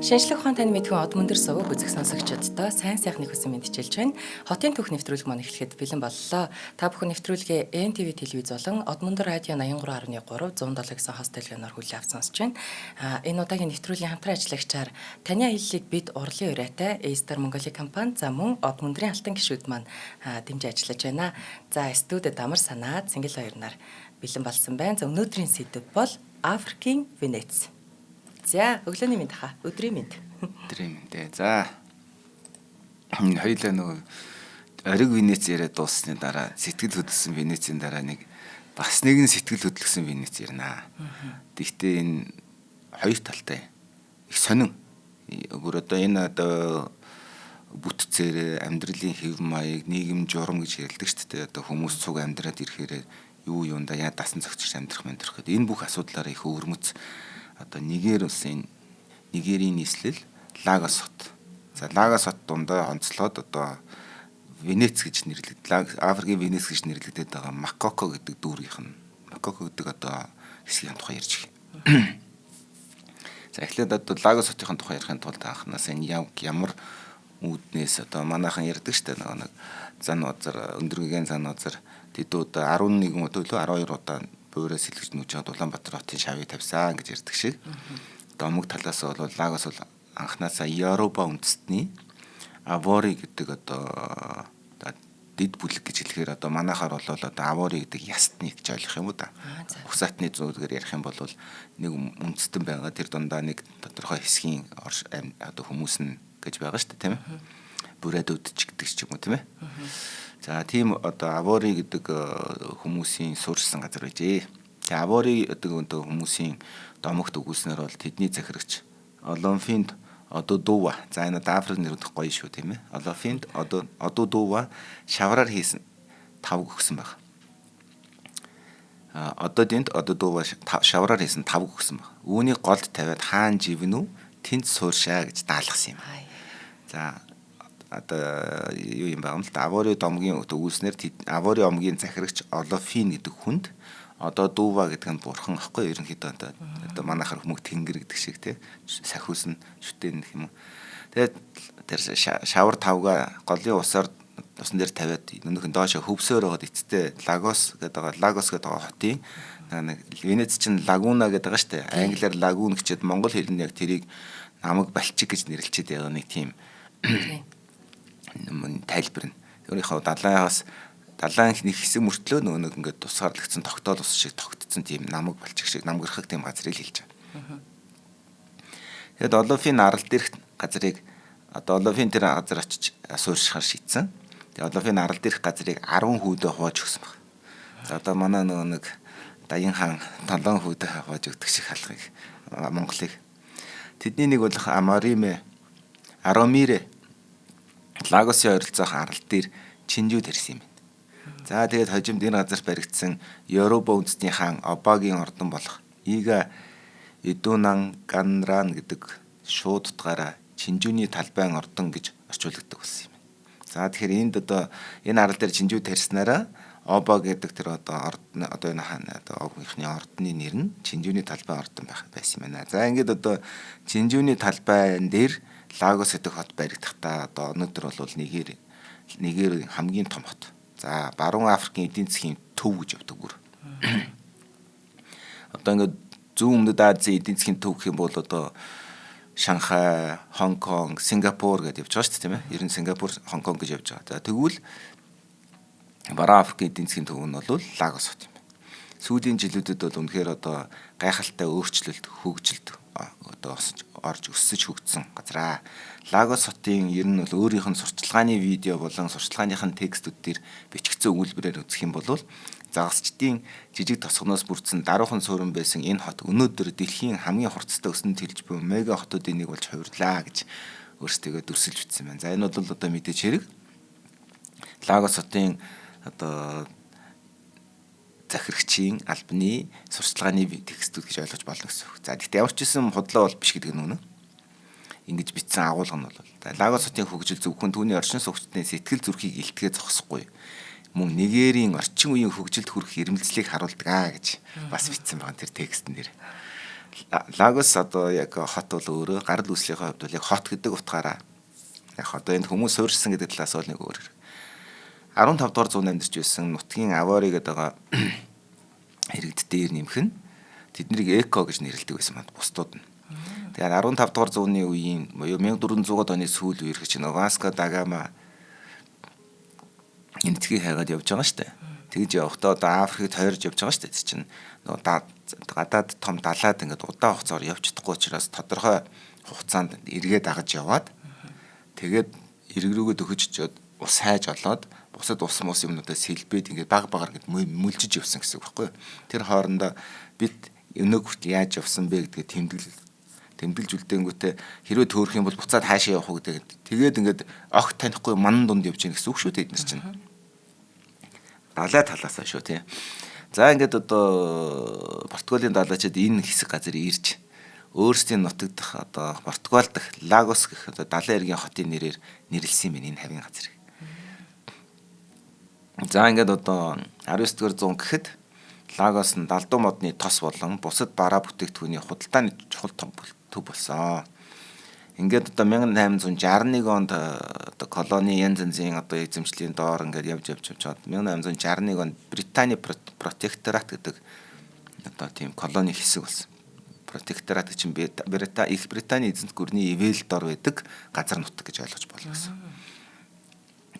Шинжлэх ухаан тань мэдхүйн од мөндөр сувг үзэх сонсогчдоо сайн сайхны хүсэн мэдчилж байна. Хотын түүх нэвтрүүлэг маань эхлэхэд бэлэн боллоо. Та бүхэн нэвтрүүлгээ NTV телевиз болон од мөндөр радио 83.3 107 гэсэн хост дэлгэнээр хүлээн авч сонсож байна. Энэ удаагийн нэвтрүүлгийн хамтран ажиллагчаар таны аяллыг бид урлын урайтай Easter Mongolia компани за мөн од мөндрийн алтан гишүүд маань дэмжиж ажиллаж байна. За студид амар санаа Цэнгэл хоёрнаар бэлэн болсон байна. За өнөөдрийн сэдэв бол Африкийн Венец. За өглөөний мэнд хаа. Өдрийн мэнд. Өдрийн мэнд. За. Хоёулаа нөгөө ориг Венец яриад дууссаны дараа сэтгэл хөдлөсөн Венецийн дараа бас нэгэн сэтгэл хөдлөсөн Венец ярина. Гэхдээ энэ хоёр талтай их сонин. Өөр одоо бүтцээр амьдралын хэв маяг, нийгэм журам гэж ярилдэг шүү дээ. Одоо хүмүүс цуг амьдраад ирэхээр юундаа яа дасан зохицож амьдрах гэхэд энэ бүх асуудлаараа их өвөрмөц одоо Нигер улсын Нигерийн нийслэл Лагос хот. За Лагос хот дундаа онцлоод одоо Венец гэж нэрлэгддэг. Африкийн Венец гэж нэрлэгдээд байгаа Макоко гэдэг дүүргийнх нь. Макоко гэдэг одоо хэсгийн тухай ярьж байна. За эхлээд одоо Лагос хотын тухай ярихын тулд анхнаас энэ ямар үүднээс одоо манайхан ярьдаг штэ нэг зан узар өндөргийн зан узар тэдүүд 11 өдөө 12 удаа буураа сэлгэж нүүж байгаа Улаанбаатар хотын шавыг тавьсан гэж ярьдаг шиг. Домог талаас бол Лагос бол анхнаасаа Европа үндэстний Авори гэдэг одоо дэд бүлэг гэж хэлэхээр одоо манайхаар бол одоо Авори гэдэг ястны гэж ойлгох юм уу да. Усаатны зүүгээр ярих юм бол нэг үндэстэн байгаа тэр дундаа нэг тодорхой хэсгийн одоо хүмүүс нь гэж байгаа шүү дээ тийм ээ. Бүрээдүүд ч гэдэг ч юм уу тийм ээ. За тийм одоо Авори гэдэг хүмүүсийн суурьсан газар байжээ. Тэгээ Авори гэдэг хүмүүсийн домогт өгүүлснээр бол тэдний захирагч Олонфинд Ододова. За энэ Африк нэрдэх гоё шүү тийм ээ. Олонфинд Ододова шавраар хийсэн тавг өгсөн баг. Ододинд Ододова шавраар хийсэн тавг өгсөн баг. Үүнийг голд тавиад хаан живнүү тэнд сууршаа гэж даалгасан юм. За одоо юу юм бэ? Авори домгийн өгүүлснээр Авори омгийн захирагч Олофин гэдэг хүнд одоо Дува гэдэг нь бурхан ахгүй ерөнхийдөө одоо манайхаар хүмүүст тэнгэр гэдэг шиг тий сахиус нь шүтэн гэх юм уу. Тэгээд тэр шавар тавга голын усаар усан дээр тавиад өнөөхөн доошо хөвсөөр байгаад эцтэй Лагос гэдэг хотын нэг Венец чинь Лагуна гэдэг байгаа шүү дээ. Англиар Лагун гэчихэд монгол хэлний яг тэрийг намаг балчиг гэж нэрлэлчихэд байгаа нэг тийм тайлбар нь. Өөрийнхөө далайн нэг хэсэг мөртлөө нэг ингээд тусгаарлагдсан тогтоол ус шиг тогтцсон тийм намаг балчиг шиг намгэрхэг тийм газрыг хэлж байгаа. Тэгэд Олофин арал дээрх газрыг одоо Олофин тэр газар очиж суурьшихаар шийдсэн. Тэгээ Олофин арал дээрх газрыг 10 хүүдээ хувааж өгсөн баг. За одоо манай нэг Даян хаан 7 хүүдээ хувааж өгдөг шиг халахыг Монголыг. Тэдний нэг бол Аромире Лагосын ойролцоох арал дээр чинжүүд ирсэн юм байна. За тэгээд хожимд энэ газарт баригдсан Европа үндэстний хаан Обагийн ордон болох Ига Эдунан Ганран гэдэг шууд утгаараа чинжүүний талбайн ордон гэж орчуулдаг болсон юм байна. За тэгэхээр энд одоо энэ арал дээр чинжүүд тарьснараа Оба гэдэг тэр одоо энэ хаан одоо Обийнхны ордны нэр нь чинжүүний талбайн ордон байсан юм байна. За ингээд одоо чинжүүний талбайн дээр Лагос гэдэг хот баригдахдаа одоо өнөөдөр бол Нигер хамгийн том хот. За баруун Африкийн эдийн засгийн төв гэж явдаг бүр. Одоо ингээд зүүн өмнөд Азийн эдийн засгийн төв гэх юм бол одоо Шанхай, Хонконг, Сингапур гэдээ явж байгаа шүү дээ тийм ээ. Ер нь Сингапур, Хонконг гэж явж байгаа. За тэгвэл баруун Африкийн эдийн засгийн төв нь бол Лагос хот юм байна. Сүүлийн жилүүдэд бол үнэхээр одоо гайхалтай өөрчлөлт, хөгжилт одоо орж өссөж хөгжсөн газраа. Лагос хотын ер нь бол өөрийнх нь сурчлагын видео болон сурчлагынхын текстүүд дээр бичигдсэн өгүүлбэрээр үзэх юм бол загасчдын жижиг тосгоноос бүрдсэн даруухан суурин байсан энэ хот өнөөдөр дэлхийн хамгийн хурцтай өсөнд хэлж буй мега хотуудын нэг болж хувирлаа гэж өөрсдөө дүрсэлж бичсэн байна. За энэ бол одоо мэдээж хэрэг Лагос хотын одоо захирагчийн албаны сурчлагын текстүүд гэж ойлгож болно гэсэн үг. За гэхдээ ямар ч гэсэн худлаа бол биш гэдэг нь үнэ. Ингэж бичсэн агуулга нь бол Лагос хотын хөгжил зөвхөн түүний орчин суугчдын сэтгэл зүрхийг илтгэе зогсохгүй. Мөн Нигерийн орчин үеийн хөгжилд хүрэх ирмэлцлийг харуулдаг гэж бас бичсэн байгаа тэр текстэн дээр. Лагос одоо яг хот бол өөрөө гарал үүслийн хувьд бол яг хот гэдэг утгаараа яг одоо энэ хүмүүс суурьшсан гэдэг талаас бол нэг өөр. 15 дугаар зуунд амьдарч байсан нутгийн авори гэдэг байгаа иргэд дээр нэмэх нь тэднийг эко гэж нэрлэдэг байсан манд бусдууд нь. Тэгэхээр 15 дугаар зууны үеийн буюу 1400-аад оны сүүл үеэр чинь Васко да Гама энэ дэлхийг хайгаад явж байгаа шүү дээ. Тэгж явахдаа одоо Африкт тойрж явж байгаа шүү дээ. Чинь гадаад том далаад ингээд удаан хугацаар явж чадахгүй учраас тодорхой хугацаанд эргээд дагаж яваад тэгээд эрг рүүгээ дөхөж ус хайж олоод бусад ус мус юмнуудаа сэлбээд ингээд баг багаар ингээд мүлжиж явсан гэсэн үг байхгүй юу. Тэр хоорондоо бид өнөө хүртэл яаж явсан бэ гэдгээ тэмдэглэж үлдээнгүүтээ хэрвээ төөрөх юм бол буцаад хаашаа явах уу гэдэг. Тэгээд ингээд огт танихгүй манан дунд явж гин гэсэн үг шүү дээ эдгээр чинь. Далай талаасаа шүү тий. За ингээд одоо Португалийн далайчид энэ хэсэг газар ирж өөрсдийн нутаг дах одоо Португал дах Лагос гэх одоо далайн эргийн хотын нэрээр нэрлсэн юм энэ хавийн газрыг. За ингээд одоо 19-р зуун гэхэд Лагос нь далдуу модны тос болон бусад бараа бүтээгдэхүүний худалдааны чухал том төв болсон. Ингээд одоо 1861 онд одоо колони янз янзын одоо эзэмшлийн доор ингээд явж чад 1861 онд Британий протекторат гэдэг одоо тийм колони хэсэг болсон. Протекторат чинь Их Британий эзэнт гүрний ивэл дор байдаг газар нутаг гэж ойлгож болно гэсэн.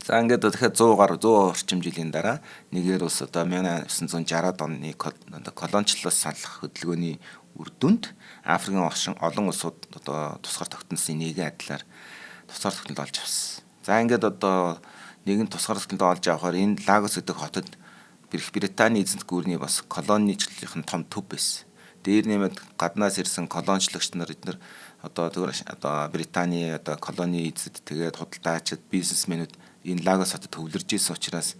За ингээд дахиад 100 орчим жилийн дараа нэгэр ус одоо 1960-ад оны колоничлолоос салах хөдөлгөөний үр дүнд Африкийн олон улсууд одоо тусгаар тогтносон нэгэн адилаар тусгаар тогтнол олж авсан. За ингээд одоо нэгэн тусгаар тогтнол олж авахаар энэ Лагос гэдэг хотод Британий эзэнт гүрний бас колоничлолын том төв байсан. Дээр нэмээд гаднаас ирсэн колоничлогч нар эдгээр одоо Британий одоо колони эзэд тэгээд худалдаачид бизнесмэнүүд энэ Лагос хотод төвлөрж исэн учраас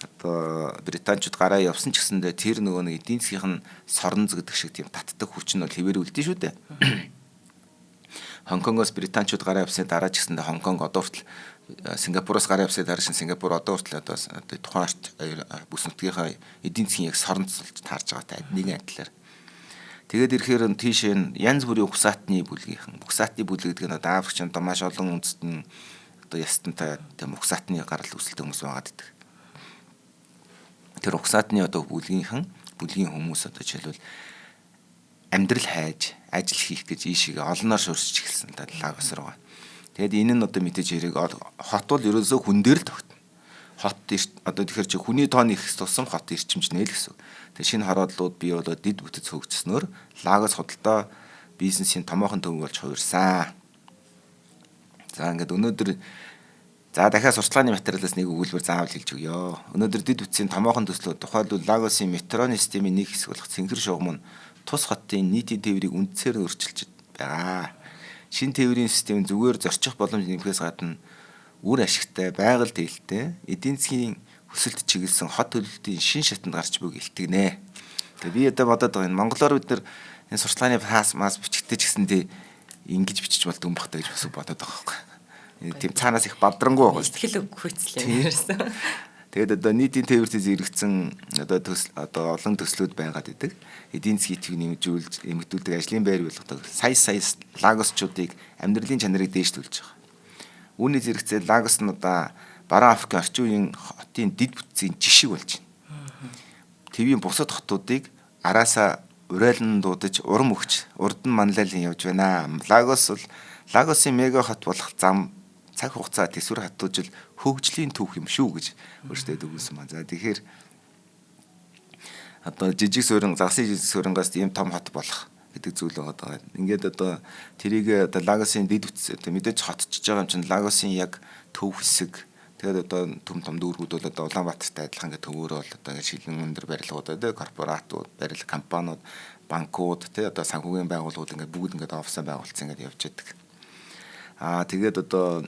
одоо британчууд гараа явсан ч гэсэндээ тэр нөгөө нэг эдийн засгийн соронз гэдэг шиг тийм татдаг хүч нь бол хэвээр үлдэн шүү дээ. Хонконгоос британчууд гараа явсны дараа ч гэсэндээ Хонконг одоо хүртэл Сингапуроос гараа явсны дараа шин Сингапур одоо хүртэл одоо тухайн бүс нутгийнхаа эдийн засгийн яг соронз таарж байгаатай нэгэн адилаар. Тэгээд ирэхээр тийшээ янз бүрийн угсаатны бүлэг гэдэг нь одоо Африкч одоо маш олон үндэстэн одоо ястантай тийм угсаатны гарал үүсэлтэй хүмүүс байгаад байдаг. Тэр угсаатны одоо бүлгийн хүмүүс одоо жишээлбэл амьдрал хайж, ажил хийх гэж ийшээ олноор шуурч эхэлсэн Лагос руу. Тэгээд энэ нь одоо мэдээж хэрэг хот бол ерөөсөө хүн дээр л тогтно. Хот одоо тэгэхээр чи хүний тооны их тусам хот ирчимж нээл гэсэн. Тэгээд шинэ хороодлууд бий болоод дид бүтэц хөгжснөөр Лагос худалдаа бизнесийн томоохон төв болж хувирсан. За ингээд өнөөдөр дахиад сурталчилгааны материалаас нэг өгүүлбэр заавал хэлж өгье. Өнөөдөр дид бүтцийн томоохон төслүүд тухайлбал Лагосын метроны системийн нэг хэсэг болох Цэнгэр шугам нь тус хотын нийтийн тээврийг үндсээр өөрчилж байгаа. Шинэ тээврийн систем зүгээр зорчих боломж нэмэхээс гадна үр ашигтай, байгаль дээлтэй, эдийн засгийн өсөлт чиглэсэн хот төлөлтийн шин шатанд гарч буйг илтгэнэ. Тэгээ би одоо бодоод байгаа энэ монголоор бид нар энэ сурталчилгааны мас бичгтэй ч гэсэндээ ингэж бичиж болд юм бахтай гэж бас бодоод байгаа байхгүй. Тийм цаанаас их бадрангуй байгаа. Сэтгэл хүйцлээ ярьсан. Тэгээд одоо нийтийн тээвртээс иргэцэн одоо олон төслүүд байгаад идэг. Эдийн засгийн төвийг нэмэгдүүлдэг ажлын байр болгодог. Сая Лагосчуудыг амьдралын чанарыг дээшлүүлж байгаа. Үүний зэрэгцээ Лагос нь одоо Баруун Африкийн орчин үеийн хотын дид бүтцийн жишг болж байна. Тэвийн бусад хотуудыг араасаа урайлан дуудаж урам өгч урд нь манлайлан явж байна. Лагосын мега хот болох зам цаг хугацаа төсвөр хатуужил хөгжлийн түүх юм шүү гэж өөртөө өгүүлсэн байна. За тэгэхээр одоо загсын жижиг суурьнгаас ийм том хот болох гэдэг зүйл байгаа. Ингээд одоо тэрийг одоо Лагосын дид бүтц мэдээж хотчж байгаа юм чинь Лагосын яг төв хэсэг тэгээд одоо том дүүргүүд бол одоо Улаанбаатартай адилхан ингээд төвөөрөө бол одоо шилэн өндөр барилгууд одоо корпоратууд, барилга компаниуд, банкуд тэгээд одоо санхүүгийн байгууллагууд ингээд бүгд ингээд офисаа байгуулсан ингээд явж байдаг. Тэгээд одоо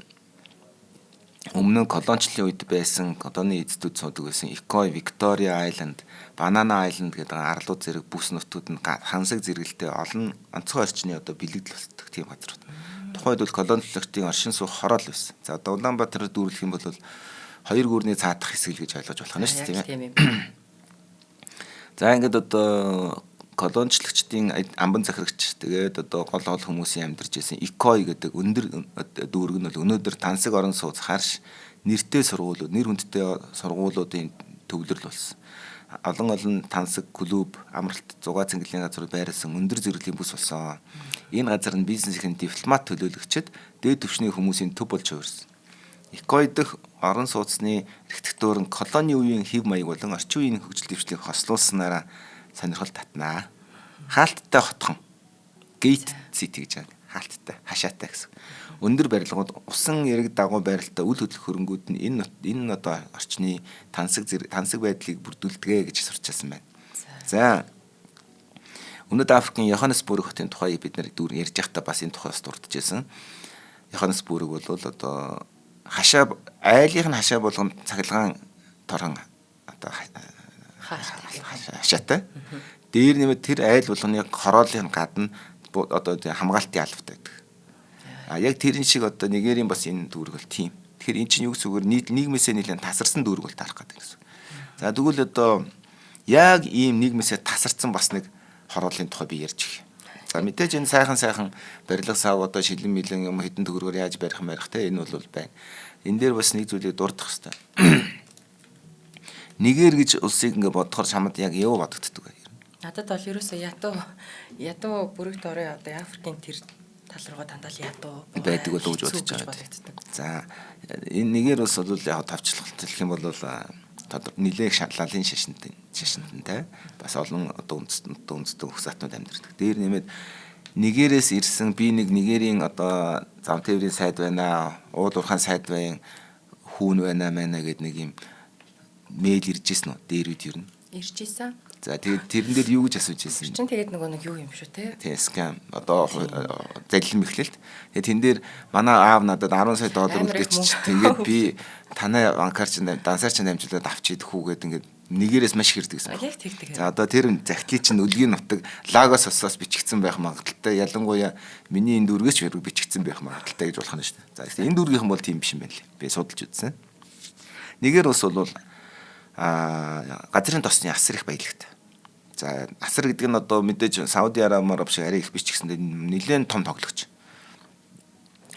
өмнө нь колоничлын үед байсан одооны эзэдүүд суудаг байсан Икой, Виктория Айленд, Банана Айленд гэдэг арлууд зэрэг бүс нутгууд нь хансаг зэрэгэлтэй олон онцгой орчны одоо бэлэгдэл болдог тийм газрууд. Тухайд бол колоничлогчдын оршин суух хороол байсан. За одоо Улаанбаатарт дүүрлэх юм бол 2 гүрний цаадах хэсэг л гэж ойлгож болох нь шүү дээ тийм ээ. За ингээд одоо колоничлогчдын амбан захирагч тэгээд одоо гол хүмүүсийн амьдарч байсан ИКОИ гэдэг өндөр дүүрэг нь бол өнөөдөр Тансаг орон сууц харш нэртэй сургуулиуд, нэр хүндтэй сургуулиудын төвлөрөл болсон. Олон Тансаг клуб, амралт зугаа цэнгэлийн газрууд байрласан өндөр зэрэглэлийн бүс болсон. Энэ газар нь бизнесийн дипломат төлөөлөгчд дээд түвшний хүмүүсийн төв болж хувирсан. ИКОИ дэх орон сууцны архитектур нь колони үеийн хэв маяг болон орчин үеийн хөгжил дэвшлийг хослуулснараа сонирхол татнаа. Хаалттай хотхон gate city гэж байна. Хаалттай, хашаатай гэсэн. Өндөр барилгууд, усан эрэг дагуу байралтай үл хөдлөх хөрөнгүүд нь энэ одоо орчны тансаг байдлыг бүрдүүлдэг гэж сурчсан байна. За. Өмнөд Африкийн Йоханнесбург хотын тухай бид нар дүүр ярьж байхдаа бас энэ тухайс дурдж байсан. Йоханнесбург бол одоо айлынх нь хашаа болгонд цахилгаан торон одоо хашаатай. Дээр нэмээд тэр айл болгоны хорооллын гадна одоо хамгаалтын албатай байдаг. Яг тэрэн шиг одоо Нигерийн бас энэ дүүрэг бол тийм. Тэгэхээр эн чинь юу гэсэн үгээр нийгмээсээ нэлээд тасарсан дүүрэг бол таарах гэдэг гэсэн. За тэгвэл одоо яг ийм нийгмээсээ тасарсан бас нэг хорооллын тухай би ярьж их. За мэдээж энэ сайхан барилга сав одоо шилэн мэлэн юм хэдэн төгрөгөөр яаж барих те энэ бол байна. Энэ дээр бас нэг зүйлийг дурдах хэрэгтэй. Нигер гэж улсыг ингээ бодохоор чамд яг юу бодогддог вэ? Надад бол ерөөсөө ядуу бүрэгт орой одоо Африкийн тэр тал руугаа дандаа л ядуу байдаг болов гэж бодож байгаа. За энэ Нигер улс бол яг тавчлах хэлэх юм бол нилээх лалын шашинтай бас олон одоо үндэстэн хөх затнууд амьдардаг. Дээр нэмээд Нигерээс ирсэн би нэг Нигерийн одоо зам тээврийн сайд байна, уул уурхайн сайд байна, хүүн байна гэдэг нэг юм мэйл ирж ирсэн үү? Дээр үд юу? Ирж ирсэн. За тэгээд тэрэн дээр юу гэж асууж ирсэн? Чин тэгээд нөгөө нэг юу юм шүү те? Тийм скам. Одоо залилан мэхлэлт. Тэгээд тэн дээр манай аав надад 10 сая доллар үлдээчих. Тэгээд би танай банкар чинь дансаар чинь дамжуулаад авч идэх үү гэдэг ингээд Нигерээс маш хэрдэг гэсэн. Яг тэгдэг. За одоо тэр захидлын чинь үлгийн нутаг Лагос осоос бичигдсэн байх магадaltaй. Ялангуяа миний энэ дүүргээс бичигдсэн байх магадaltaй гэж болох нь шүү дээ. За энэ дүүргийнхэн бол тийм биш юм байна лээ. Би судалж үзсэн. Нигер улс бол газрын тосны асар их баялагтай. За асар гэдэг нь одоо мэдээж Сауди Арабиар шиг арай их биш ч гэсэн нэлээд том тоглогч.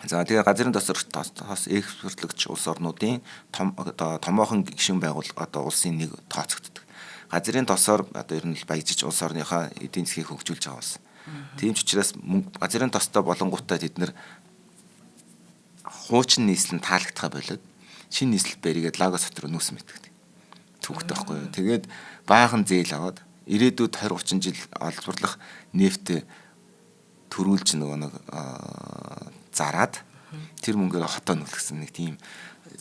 За тэгээ газрын тос экспортлогч улс орнуудын томоохон гишүүн байгууллага одоо улсын нэг тооцогддог. Газрын тосоор одоо ер нь л баяжиж улс орныхоо эдийн засгийг хөгжүүлж байгаа улс. Тийм ч учраас газрын тостой болонгуудаа тэд нэр хуучин нийслэл нь таалагдхаа болоод шинэ нийслэл баригээд Лагос хот руу нүүсэн мэддэг. Түүхтэй байхгүй юу. Тэгээд баахан зээл аваад ирээдүйд 20-30 жил олборлох нефтэ төрүүлж нэг зараад тэр мөнгөөр хотоо нүлгсэн нэг тийм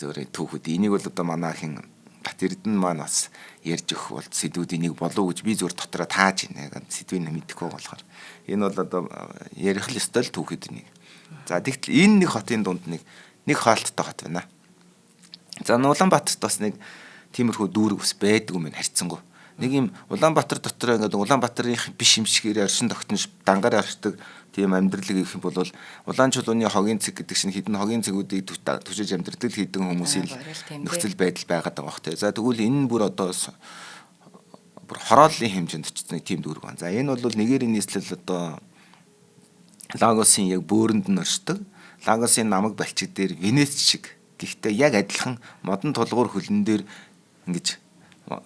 зөвхөн түүхүүд. Энийг бол одоо манайхын Бат Эрдэнэ маань бас ярьж өгөх бол сэдвүүдийн нэг болов гэж би зүгээр дотроо тааж байна. Сэдвийг мэдэхгүй болохоор энэ бол одоо ярих л ёстой л түүхэд нэг. За тэгтэл энэ нэг хотын дунд нэг хаалттай хот байна. За Улаанбаатарт бас нэг тиймэрхүү дүүрэг ус байдаг юм байна харьцангуй. Нэг юм Улаанбаатар дотор ингээд Улаанбаатарын биш юм шигээр оршин тогтнож дангаар оршдог тийм амьдралыг их юм бол Улаан чулууны хогийн цэг гэдэг чинь хідэн хогийн цэгүүдийг түшиж амьдрал хийдэг хүмүүсийн нөхцөл байдал байгаад байгаа бох тэ. За тэгвэл энэ бүр одоо бүр хорооллын хэмжээнд очсон тийм дүүрэг байна. За энэ бол Нигерийн нийслэл одоо Лагосын яг бөөрөнд нь оршдог. Лагосын намаг балчиг дээр Венец шиг гэхдээ яг адилхан модон тулгуур хөлн дээр ингэж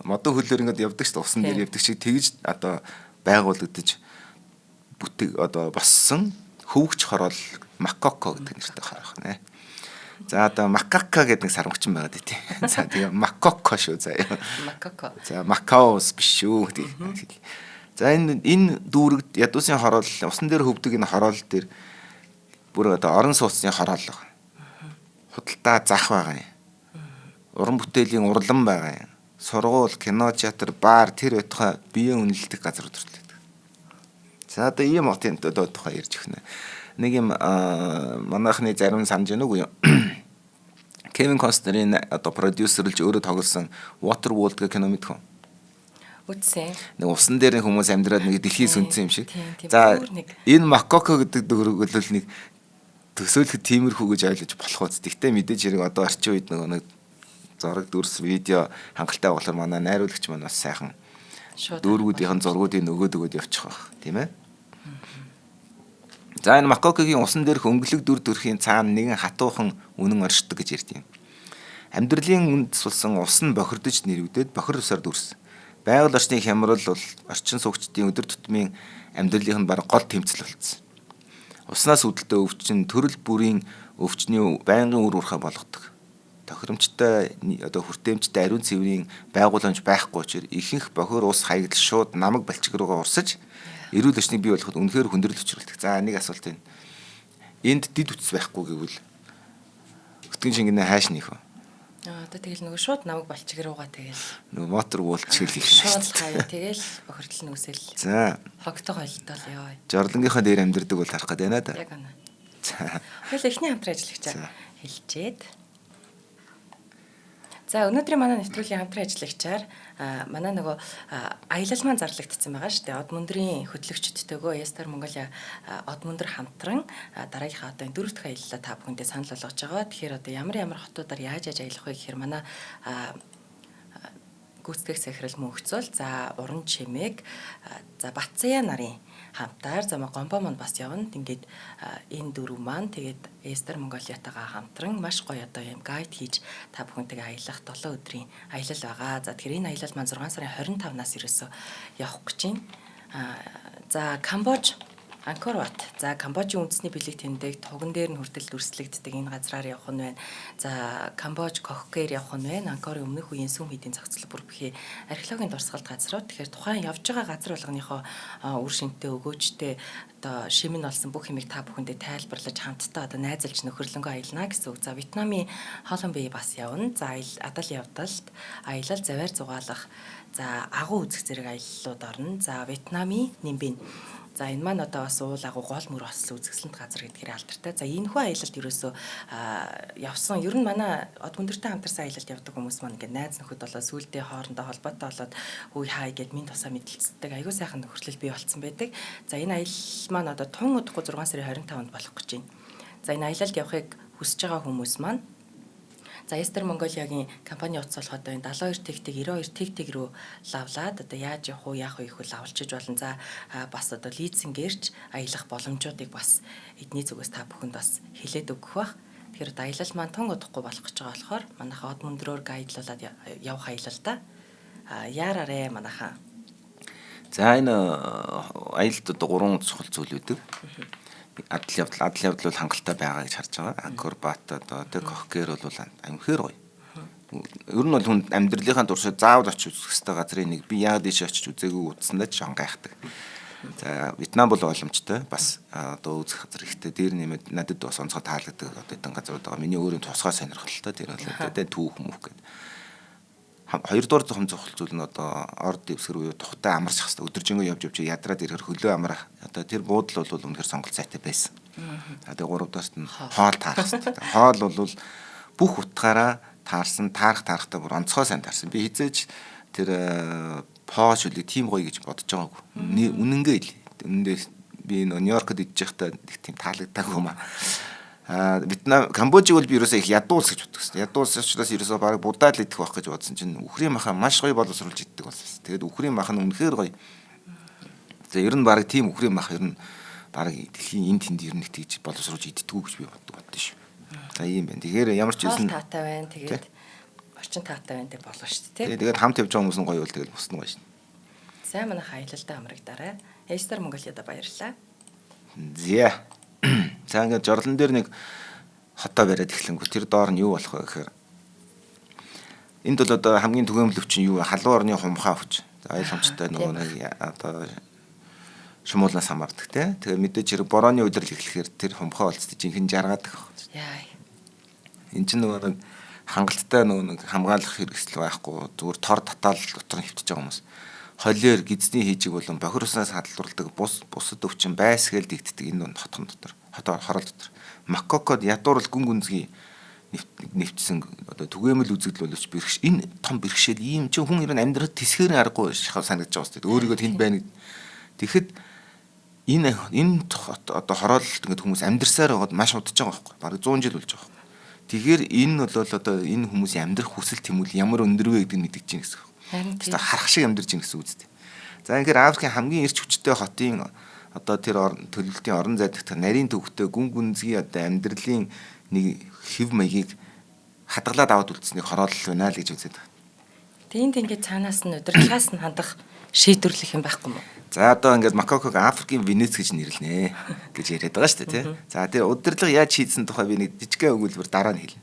модон хөлөөр ингэж явдаг шүү дээ. Усан дээр явдаг шиг тэгж одоо байгуулагдаж бүтээг одоо боссон хөвгч хороол Макоко гэдэг нэртэй харах нэ. За одоо Макака гэдэг нэг сармагчин байгаад тий. За тэгээ Макоко шүү заяа. Макоко. За Макаос биш шүү гэдэг. За энэ дүүрэгт ядуусын хороол усан дээр хөвдөг энэ хороол дээр бүр одоо орон сууцны хороол байгаа. Худалдаа зах байгаа юм. Уран бүтээлийн урлан байгаа юм. Сургууль, кино, театр, бар тэр байтугай биеийн үнэлдэг газрууд төрлөө. За одоо ийм хотын тухай ярьж өгнө. Нэг юм манайхны зарим санаж байна уу юу? Кевин Костнерийн одоо продюсерлж өөрөө тоглосон Waterworld гэх кино мэдхүү? Үтсэн. Нэг усан дээр хүмүүс амьдраад нэг дэлхий сүнцсэн юм шиг. За энэ Макоко гэдэг дөрөв бол нэг төсөөлөхөд тиймэрхүү гэж ойлгож болох үст. Гэхдээ мэдээж хэрэг одоо орчин үед нэг зураг дүрс видео хангалттай болохоор манай найруулагч маань бас сайхан дүүргүүдийн зургуудыг нөгөөд явчих واخ тийм ээ. За энэ макокогийн усан дээрх өнгөлөг дүр төрхийн цаана нэгэн хатуухан үнэн оршдог гэж ярьд юм. Амьдралын үнд сулсан ус нь бохирдож нэрвдээд бохир усаар дүрсэн. Байгаль орчны хямрал бол орчин суугчдын өдөр тутмын амьдралын баг гол тэмцэл болсон. Уснаас үүдэлтэй өвчин төрөл бүрийн өвчний байнгын үр урхаа болгодог. Тохиромжтой хүртээмжтэй ариун цэврийн байгууламж байхгүй учраас ихэнх бохир ус хаягдал шууд намаг балчиг руугаа урсаж эрүүл орчныг бий болгоход үнэхээр хүндрэл учруулдаг. За нэг асуулт байна. Энд дид үтс байхгүй гэвэл өтгөн шингэнэ хааш нэх вэ? Одоо тэгэл нөгөө шууд намайг балчиг руугаа тэгэл нөгөө мотор уулчгэл их шууд хаяа тэгэл бохирдол нүсэл. За Хогтой хойлтол ёо. жорлонгийнхаа дээр амьдэрдэг бол харах гээд байна да. Яг байна. За Хоёул эхний хамтран ажиллагчаа хэлчихэд. За өнөөдрийн манай нэвтрүүлгийн хамтран ажиллагчаар манай нөгөө аялал маань зарлагдсан байгаа шүү дээ. Од мөндрийн хөтлөгчдтэйгөө Естер Монголиа од мөндөр хамтран дараагийнхаа одоо энэ 4 дахь аяллаа та бүхэндээ санал болгож байгаа. Тэгэхээр одоо ямар хотуудаар яаж аялах вэ гэхээр манай гүйцэтгэх захирал мөнхцөл за уран чимээг за Батцая нарын хамтаар за Гомбо манд бас явна. Ингээд энэ дөрөв маань тэгээд Естер Монголиатайгаа хамтран маш гоё одоо юм гайд хийж та бүхэнтэйгээ аялах 7 өдрийн аялал байгаа. За тэгэхээр энэ аялал маань 6 сарын 25-наас ерөөсөө явах гэж байна. За Камбож Анкор Ват. За Камбожийн үндэсний бэлэг тэмдэг туган дээр нь хүртэл дүрслэгддэг энэ газраар явах нь байна. За Камбож Кохкээр явах нь байна. Анкорын өмнөх үеийн сүм хийдийн зохицол бүр бүхий археологийн дурсгалт газрууд. Тэгэхээр тухайн явж байгаа газар болгоныхоо үр шинтэй өгөөжтэй одоо шимэн олсон бүх юмыг та бүхэндээ тайлбарлаж хамтдаа одоо найзалж нөхөрлөнгөө аялна гэсэн үг. За Вьетнамын Холон Бэй бас явна. За адал явдалт, аялал, заваар зугаалах, за агуу үзэх зэрэг аяллууд орно. За Вьетнамын Нимбин. За энэ маань одоо бас уул агуу гол мөр ослол үзэсгэлэнт газар гэдгээр алдартай. За энэ хүү аялалд ерөөсөө явсан. Ер нь манай од мөндөртэй хамтарсан аялалд явдаг хүмүүс маань ингээд найз нөхөд болоо сүулдэ хоорондоо холбоотой болоод үе хаа гэд минь тусаа мэдлэлцдэг. Аягүй сайхан нөхөрлөл бий болцсон байдаг. За энэ аялал маань одоо тун удахгүй 6 сарын 25-нд болох гэж байна. За энэ аялалд явахыг хүсэж байгаа хүмүүс маань за Естер Монголиагийн компани утас болоход энэ 72 тэгтэг 92 тэгтэг рүү лавлаад одоо яаж явах уу яах вэ гэхэл авалчиж болно. За бас одоо лизингээрч аялах боломжуудыг бас эдний зүгээс та бүхэнд бас хэлээд өгөх бах. Тэгэхээр аялал маань тун удахгүй болох гэж байгаа болохоор манайхаа од мөндрөөр гайдлуулад явах аялал та. Яараарэ манайхаа. За энэ аялалд одоо 3 чухал зүйл үүдэг. Адал явдал бол хангалттай байгаа гэж харж байгаа. Анкор Бат одоо тэг Кохкээр бол амхэр гоё. Ер нь бол хүн амьдралынхаа туршид заавал очиж үзэх ёстой газрын нэг би яагаад ийш очиж үзээгүй утсандаа ч гайхдаг. За Вьетнам бол боломжтой бас одоо үзэх газар ихтэй дээр нэмээд надад бас онцгой таалагддаг одоо эдэн газрууд байгаа. Миний өөрийн тусгай сонирхолтой тэр бол одоо түүх мөх гэдэг. Хоёрдугаар зохион зохиол зүйл нь одоо орд дэвсгэр буюу тухтай амарч хasta өдөржингөө явж ядраад ирэхээр хөлөө амрах одоо тэр буудал бол үнэхээр сонголт сайтай байсан. Тэгээ гуравдугаарт нь хоол таарах хэрэгтэй. Хоол бол бүх утгаараа таарсан таарахтаа бүр онцгой сайн таарсан. Би хизээч тэр поош үлээ тийм гоё гэж бодож байгаагүй. Үнэнгээ л. Үнэндээ би Нью-Йоркод идэж байхдаа нэг тийм таалагдаагүй юм аа. Вьетнам, Камбожиг бол би ерөөсөө их ядуу улс гэж боддог гэсэн. Ядуу улс учраас ерөөсөө баг будаад л идэх байх гэж бодсон чинь үхрийн махан маш гоё боловсруулж иддэг болсон. Тэгээд үхрийн махан үнэхээр гоё. За ер нь баг тийм үхрийн мах ер нь баг дэлхийн энд тэнд ер нь тэгж боловсруулж иддэггүй гэж би боддог шүү. За ийм байна. Тэгэхээр ямар ч юм таатай байна. Тэгээд орчин таатай байна гэдэг болоо шүү дээ. Тэгээд хамт явж байгаа хүмүүс нь гоё бол тэгэл бус нь гоё шүү. Сайн манайх аялалдаа амрагдаарай. Естер Монголиада баярлалаа. Зя. За ингээд жорлон дээр нэг хотоо бариад эхлэнгүү тэр доор нь юу болох вэ гэхээр энд бол одоо хамгийн түгээмэл өвчин юу вэ? Халуун орны хумхаа өвч. За ойлгомжтой нөгөө нэг одоо шумуулнаас хамаардаг те. Тэгээ мэдээж хэрэг борооны өдрөл эхлэхээр тэр хумхаа олцтой жинхэнэ жаргаадаг баг. Яа. Энд чинь нөгөө нэг хангалттай нөгөө нэг хамгаалах хэрэгсэл байхгүй зүгээр тор татаал дотор нь хөвтөж байгаа хүмүүс. Холиор гидсний хийжиг болон бохируснаас хадгалдаг бусад өвчин байсгээл дэгддэг энэ хотхон дотор хорол дотор макокод ядуурл гүн гүнзгий нэвтсэн одоо түгээмэл үзэгдэл боловч бэрхш энэ том бэрхшээл ийм ч хүн ер нь амьдрахад тэсгэрийн аргагүй санагдаж байгаа шүү дээ өөрийгөө тэнд байна тэгэхэд энэ одоо хороололт ингээд хүмүүс амьдрсаар байгаад маш удаж байгаа байхгүй бараг 100 жил болж байгаа тэгэхээр энэ бол одоо энэ хүмүүсийн амьдрах хүсэл тэмүүлэл ямар өндөрвэ гэдэг нь мэдэгч юм гэсэн. Харин харах шиг амьдарч ийн гэсэн үг үстэй. За ингээд Африкийн хамгийн эрч хүчтэй хотын одоо тэр төлөвлөлтийн орон зай дахь нарийн төвхтэй гүн гүнзгий одоо амьдралын нэг хэв маягийг хадгалаад аваад үлдсэнийг хороолол байна л гэж үзээд байна. Тэнд ингээд цаанаас нь удирдлагаас нь хандах шийдвэрлэх юм байхгүй юу? За одоо ингээд Макоког Африкийн Венец гэж нэрлэнэ гэж яриад байгаа шүү дээ, тий. За тэр удирдлага яаж хийсэн тухай би нэг жижигхэн өгүүлбэр дараа нь хэлнэ.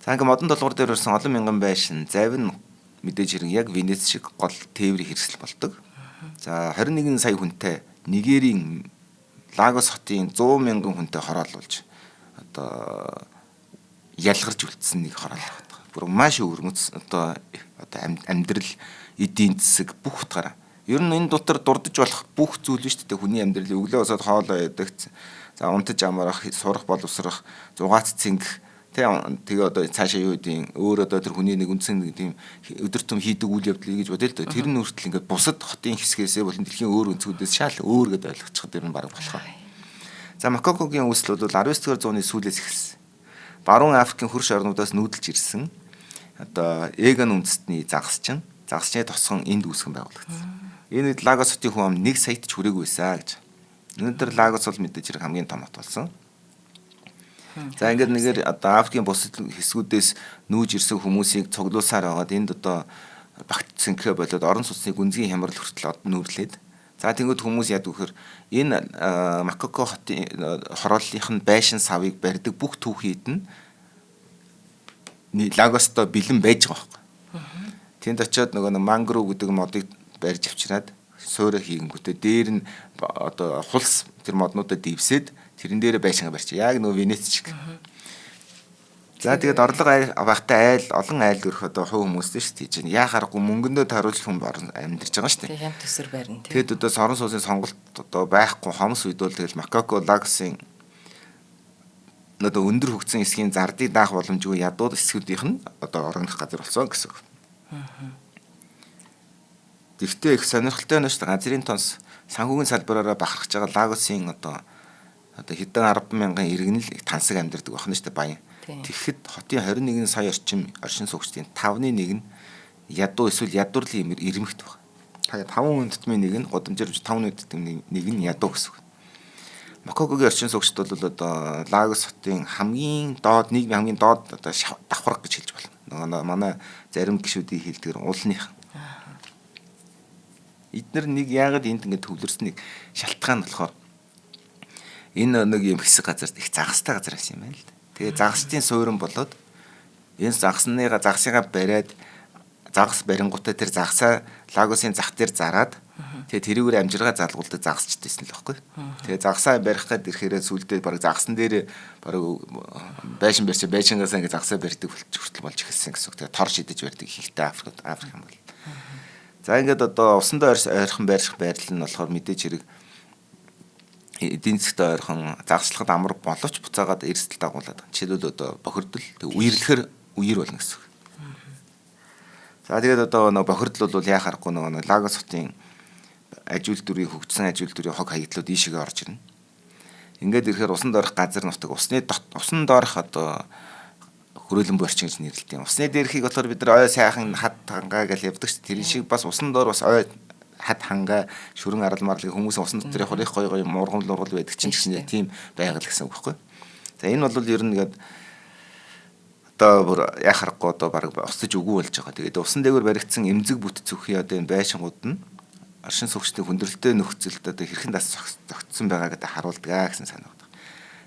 За ингээд модон толгуур дээр өрсөн олон мянган байшин, завин мэдээж хэрэг яг Венец шиг гол тээврийн хэрэгсэл болдог. За 21 сая хүнтэй Нигерийн Лагос хотын 100 мянган хүнтэй хороолуулж одоо ялгарч үлдсэн нэг хороол байна. Бүр маш өвөрмөц одоо амьдрал, эдийн засаг бүх утгаараа. Ер нь энэ дотор дурдж болох бүх зүйл нь шүү дээ. Хүний амьдрал өглөө босоод хоолоо яадаг. За унтаж амрах, сурах, боловсрох, зугаац цэнгэх. Тэгээ одоо цаашаа юу гэдгийг өөр одоо тэр хүний нэг үндсэн нэг тийм өдөр тутам хийдэг үйл явдлыг гэж бодъё л доо. Тэр нь хүртэл ингээд бусад хотын хэсгээсээ болон дэлхийн өөр өнцгүүдээс шал өөр гэдээ ойлгочиход ер нь баг болох. За Макокогийн үүсэл бол 19-р зууны сүүлээс эхэлсэн. Баруун Африкийн хөрш орнуудаас нүүдэлж ирсэн одоо Эган үндэстний загасчны тосгон энд үүсгэн байгуулагдсан. Энэ үед Лагос хотын хүн ам 1 саяд ч хүрээгүй байсан гэж. Өнөөдөр Лагос бол мэдээж хэрэг хамгийн том хот болсон. За ингээд нэгээр одоо Африкийн бусад хэсгүүдээс нүүж ирсэн хүмүүсийг цуглуулсаар байгаад энд одоо багт сэнхэ болоод орон сууцны гүнзгий хямрал хүртэл нүүрлээд. За тэнгууд хүмүүс яд вөхөр энэ Макоко хотын хорооллынх нь байшин савыг барьдаг бүх түүхийд нь Лагосто бэлэн байж байгаа байхгүй. Тэнд очиод нөгөө мангров гэдэг модыг барьж авчираад суурь хийгэнгүүтээ дээр нь одоо хулс тэр моднуудад дивсээд тэрэн дээр байшингаа барьчих. Яг нөгөө Венец шиг. За тэгээд орлого багтай олон айл гөрөх одоо хувь хүмүүстэй шүү дээ. Чинь яа харахгүй мөнгөндөө таруулж хүн амьдарч байгаа шүү дээ. Тэг хямд төсөр барина. Тэгэд одоо орон сууцны сонголт одоо байхгүй хомс үед бол тэгэл Макоко Лагосын одоо өндөр хөгжсөн хэсгийн зардыг даах боломжгүй ядууд хэсгүүдийнх нь одоо орогдох газар болсон гэсэн үг. Гэхдээ их сонирхолтой нь шүү дээ. Газрын тонс санхүүгийн салбараараа бахархж байгаа Лагосын одоо хэдэн 10,000 иргэн л тансаг амьдардаг байна шүү дээ баян. Тэгэхэд хотын 21 сая орчим оршин суугчдын 5-ны 1 нь ядуу эсвэл ядуурлын ирмэгт байна. Тэгээ 5 хүндэтмийн 1 нь годамжаар 5 хүндэтмийн 1 нь ядуу гэсэн үг. Макокогийн оршин суугчд бол одоо Лагос хотын хамгийн доод нийгмийн хамгийн доод одоо давхарга гэж хэлж болно. Нөгөө манай зарим гишүүдийн хэлдгэр уулных. Эдгээр нэг яагаад энд ингэ төвлөрснийг шалтгаан болохоор энэ нэг юм хэсэг газар их загастай газар байсан юм байна л да. Тэгээ загасчдын суурин болоод энэ загсыгаа бариад загас барингуудаа тэр загсаа Лагосын зах дээр зараад тэгээ тэрүүгээр амжиргаа залгуулдаг загасчд байсан л байхгүй. Тэгээ загсаа барих гээд ирэхээр сүлдээ баг загсан дээр баг байшингаас ингэ загсаа барьдаг хүртэл болж эхэлсэн гэсэн үг. Тэгээ тор шидэж барьдаг ихтэй Африк юм бол. За ингээд одоо усандаа ойрхон байрших байрлал нь болохоор мэдээж хэрэг эдийн засгт ойрхон загслахад амар боловч буцаагаад эрсдэл дагуулад. Жишээлбэл одоо бохирдол үерлэхэр үер болно гэсэн үг. За тэгээд одоо бохирдол бол яа харахгүй нөгөө Лагос хотын ажил дүрийн хөгжсөн ажил дүрийн хог хаягдлууд ийшээгээ орж ирнэ. Ингээд ирэхээр усан доорх газар нутаг усан доорх одоо хөрөөлөн борчин гэж нэрлэдэг юм. Усны дээрхийг болохоор бид нар ой сайхан хад хангаа гэж явдаг ш. Тэр шиг бас усан доор бас ой хад хангаа шүрэн арал марлыг хүмүүс усан дотор явах их гоё мургамл байдаг чинь гэсэн тийм байгаль гэсэн үг байхгүй. За энэ бол ер нь ингээд одоо бүр яхахгүй одоо баг осож үгүй болж байгаа. Тэгээд усан дээгүүр баригдсан эмзэг бүт зүхий одоо энэ байшингууд нь оршин суугчдын хүндрэлтэй нөхцөлд одоо хэрхэн дас зогтсон байгаа гэдэг харуулдаг гэсэн санаа байна.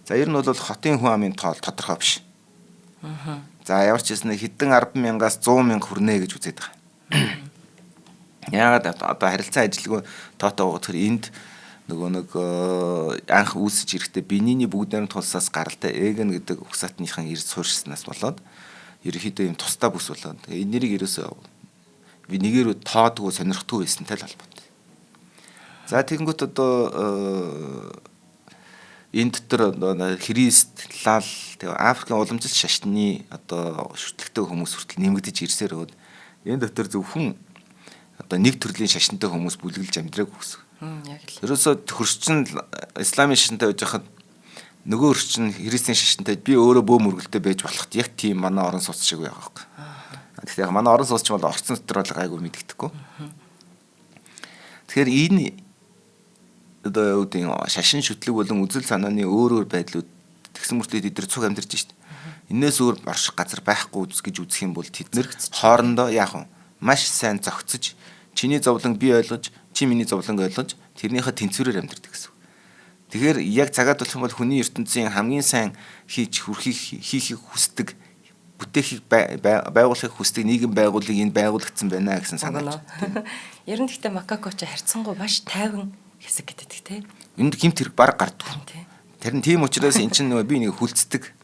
За ер нь бол хотын хүн амын тоол тодорхой биш. За ямар ч хэсэн хэдэн 10,000-аас 100,000 хүрнэ гэж үзээд байгаа. Яагаад одоо харилцан ажилгүй тоотоо тэр энд нөгөө анх үүсэж ирэхдээ Бенини бүгд найрамд тулсаас гаралтай Эгэн гэдэг угсаатныхан ирж суурьшснаас болоод ерөөхдөө юм тусдаа бүс болоод энэ нэрийг ерөөсөө нэгээрөө тоодгүй сонирхдгүй байсантай л холбоотой. За тэгэнгүүт одоо энэ дотор Христ лал тэгээ Африкийн уламжлалт шашны одоо шүтлэгтэй хүмүүс хүртэл нэмэгдэж ирсээр өгөөд энэ дотор зөвхөн одоо нэг төрлийн шашинтай хүмүүс бүлгэлж амьдраагүй гэсэн. Яг л. Ерөөсөө хөрчин исламын шашинтай байж хахад нөгөө хөрчин христийн шашинтай би өөрөө бөө мөргөлтэй байж болохт яг тийм манай орон сууц шиг байгаа байхгүй. Тэгэхээр манай орон сууц ч бол орцсон дотор бол гайгүй мэддэхгүй. Тэгэхээр энэ одоо юу гэдэг шашин шүтлэг болон үзэл санааны өөр байдлууд тэгсэн мөртлөө тэд нар цуг амьдарч шít. Энээс өөр орших газар байхгүй гэж үзэх юм бол тэд нэр хоорондоо яах вэ? Маш сайн зохицож чиний зовлон би ойлгож, чи миний зовлонг ойлгож тэрнийхээ тэнцвэрээр амьдардаг гэсэн. Тэгэхээр яг цагаад болох юм бол хүний ертөнцийн хамгийн сайн хийхийг хүсдэг, бүтээхийг байгуулахыг хүсдэг нийгэм байгууллыг энд байгуулагдсан байна гэсэн санаа. Ер нь гэхдээ макако ч харьцангуй маш тайван хэсэг гэдэг тийм. Энд гэмт хэрэг баг гардаг. Тэр нь тийм учраас эн чинь би нэг хүлцдэг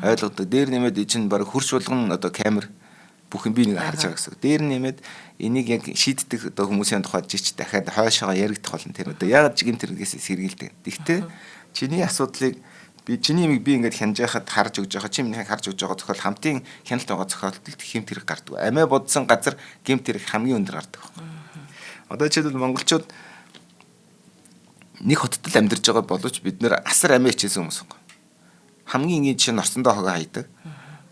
ойлгодог. Дээр нэмээд эн чинь баг хурц болгон одоо камер бүх юм би нэг харж байгаа гэсэн. Дээр нэмээд энийг яг шийддэг одоо хүмүүсийн тухайд жич дахиад хойшоогоо яригдах болно. Тэр одоо яагаад гэмт хэрэгээс сэргийлдэг. Тэгтээ чиний асуудлыг чиний юмыг би ингээд хянаж байхад харж өгж байгаа, чи минийхийг харж өгж байгаа тохиол хамтын хяналт байгаа тохиолдолд гэмт хэрэг гардаг. Амиа бодсон газар гэмт хэрэг хамгийн өндөр гардаг. Одоо жишээлбэл монголчууд нэг хотод л амьдарч байгаа боловч бид нэр асар амиа хичээсэн хүмүүс байна. Хамгийн ингэ жишээ нь орсондоо хогоо хайдаг.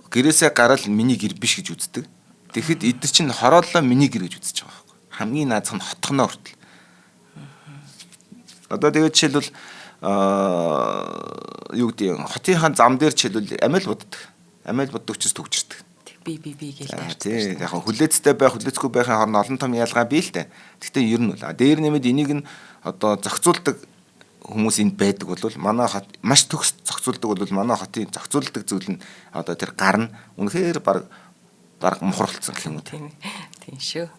Гэрээсээ гараад миний гэр биш гэж үздэг. Тэгэхэд эдгээр чинь хорооллоо миний гэр гэж үзэж байгаа байхгүй. Хамгийн наазах нь хотгоноо хүртэл. Одоо тэгээд жишээлбэл юу гэдэг хотынхаа зам дээр жишээлбэл амиа л боддог. Амиа л боддог учраас төгжирдэг. Би гэж таардаг. Тийм яг хүлээцтэй байх, хүлээцгүй байхын хооронд олон том ялгаа бий л дээ. Гэхдээ ер нь бол дээр нэмээд энийг нь одоо зохицуулдаг хүмүүс энд байдаг бол манай хот маш төгс зохицуулдаг бол манай хотын зохицуулдаг зүйл нь одоо тэр гарна үнэхээр баг мухарлцсан гэх юм уу. Тийм шүү.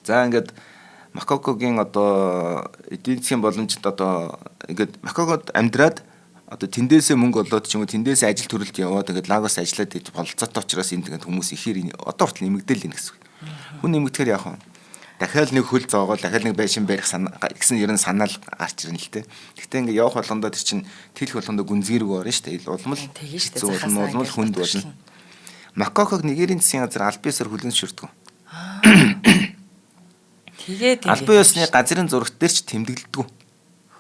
За ингээд Макакогийн одоо эдийн засгийн боломжид одоо ингээд Макакод амьдраад одоо тэндээсээ мөнгө олоод ч юм уу тэндээсээ ажил төрөлд яваад тэгээд Лагос ажиллаад иж бололцоотой учраас энэ тэгээд хүмүүс ихээр одоо хүртэл нэмэгдээл энэ гэсэн. Хүн нэмэгдэхээр яах вэ? Дахиад нэг хөл зоогоо дахиад нэг байшин барих гэсэн ер нь санаал гарч ирнэ л те. Гэхдээ ингээ явах болгондоо тэр чинь тэлэх болгондоо гүнзгийрэг орно шүү дээ. Улмал улмал хүнд болно. Макаког Нигерийн засгийн газар албан ёсоор хүлээн зөвшөөрдөг. Тэгээд албан ёсны газрын зурагт дээр ч тэмдэглэдэг.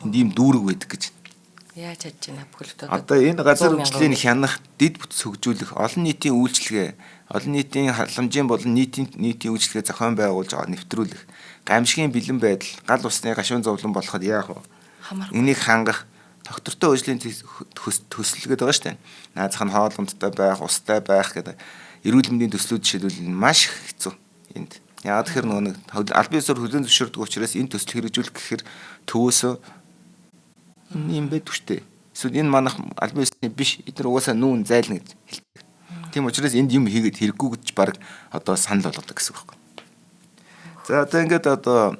Энд ийм дүүрэг байдаг гэж. Яаж чадж байна бүхэлдээ. Одоо энэ газар үйлчлэгийг хянах, дид бүтц хөгжүүлэх, олон нийтийн үйлчлэгээ, олон нийтийн халамжийн болон нийтийн үйлчлэгээ зохион байгуулж байгаа нэвтрүүлэх, гамшигын бэлэн байдал, гал усны гашуун зовлон болоход яах вэ? Энийг хангах, доктортой үйлчлийн төсөл гэдэг байгаа шүү дээ. Наазах нь хоолундтай байх, устай байх гэдэг эрүүл мэндийн төслүүд жишээлбэл маш хэцүү энд. Яагаад тэгэхээр нөгөө албан ёсоор хүлээн зөвшөөрдөг учраас энэ төсөл хэрэгжүүлэх гэхээр төвөөсөө юм байдаг шүү дээ. Эсвэл энэ манайх албан ёсны биш, эдгээр угаасаа нүүн зайлна гэж хэлдэг. Тийм учраас энд юм хийгээд хэрэггүй гэж баг одоо санал болгодог гэсэн үг байна. За одоо ингээд одоо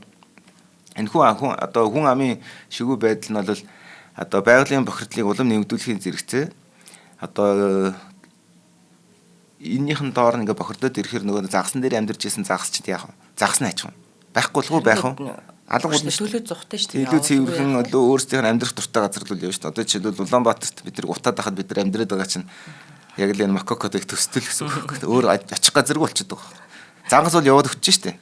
энэ хүн амын шигүү байдал нь бол одоо байгалийн бохирдлыг улам нэмэгдүүлэхийн зэрэгцээ одоо эннийхэн доор ингээ бохирдоод ирэхээр нөгөө загсан дээр амьдарч исэн загас ч яах вэ? Загас нь ачгүй. Байхгүй болов уу байх вэ? Алга болно шүү дээ. Төлөө зухтай шүү дээ. Илүү цэвэрхэн өөрсдийнх нь амьдрах дуртай газар л явж шүү дээ. Одоо жишээлбэл Улаанбаатарт бид нар утаад байхад бид нар амьдраад байгаа чинь яг л энэ Макакодыг төстэй л гэсэн үг. Өөр очих газаргүй болчиход байгаа. Зангас бол яваад өгч шүү дээ.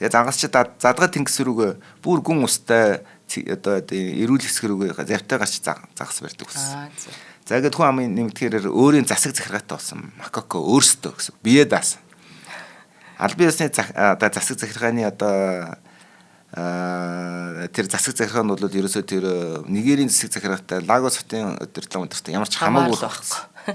Тэгээ зангас чи задгаа тэнгис рүүгээ бүр гүн устай одоо эрүүл хэсэг рүүгээ завтай гарч загас барьдаг гэсэн. За ингээд хүн амын нэмэгдэхээр өөрийн засаг захиргаатай болсон Макако өөрсдөө гэсэн. Бие даасан. Албан ёсны одоо засаг захиргааны одоо тэр засаг захиргаа нь бол ерөөсөө тэр Нигерийн засаг захиргаатай Лагос хотын өдөртлөн өдөртөө ямар ч хамаагүй байхгүй.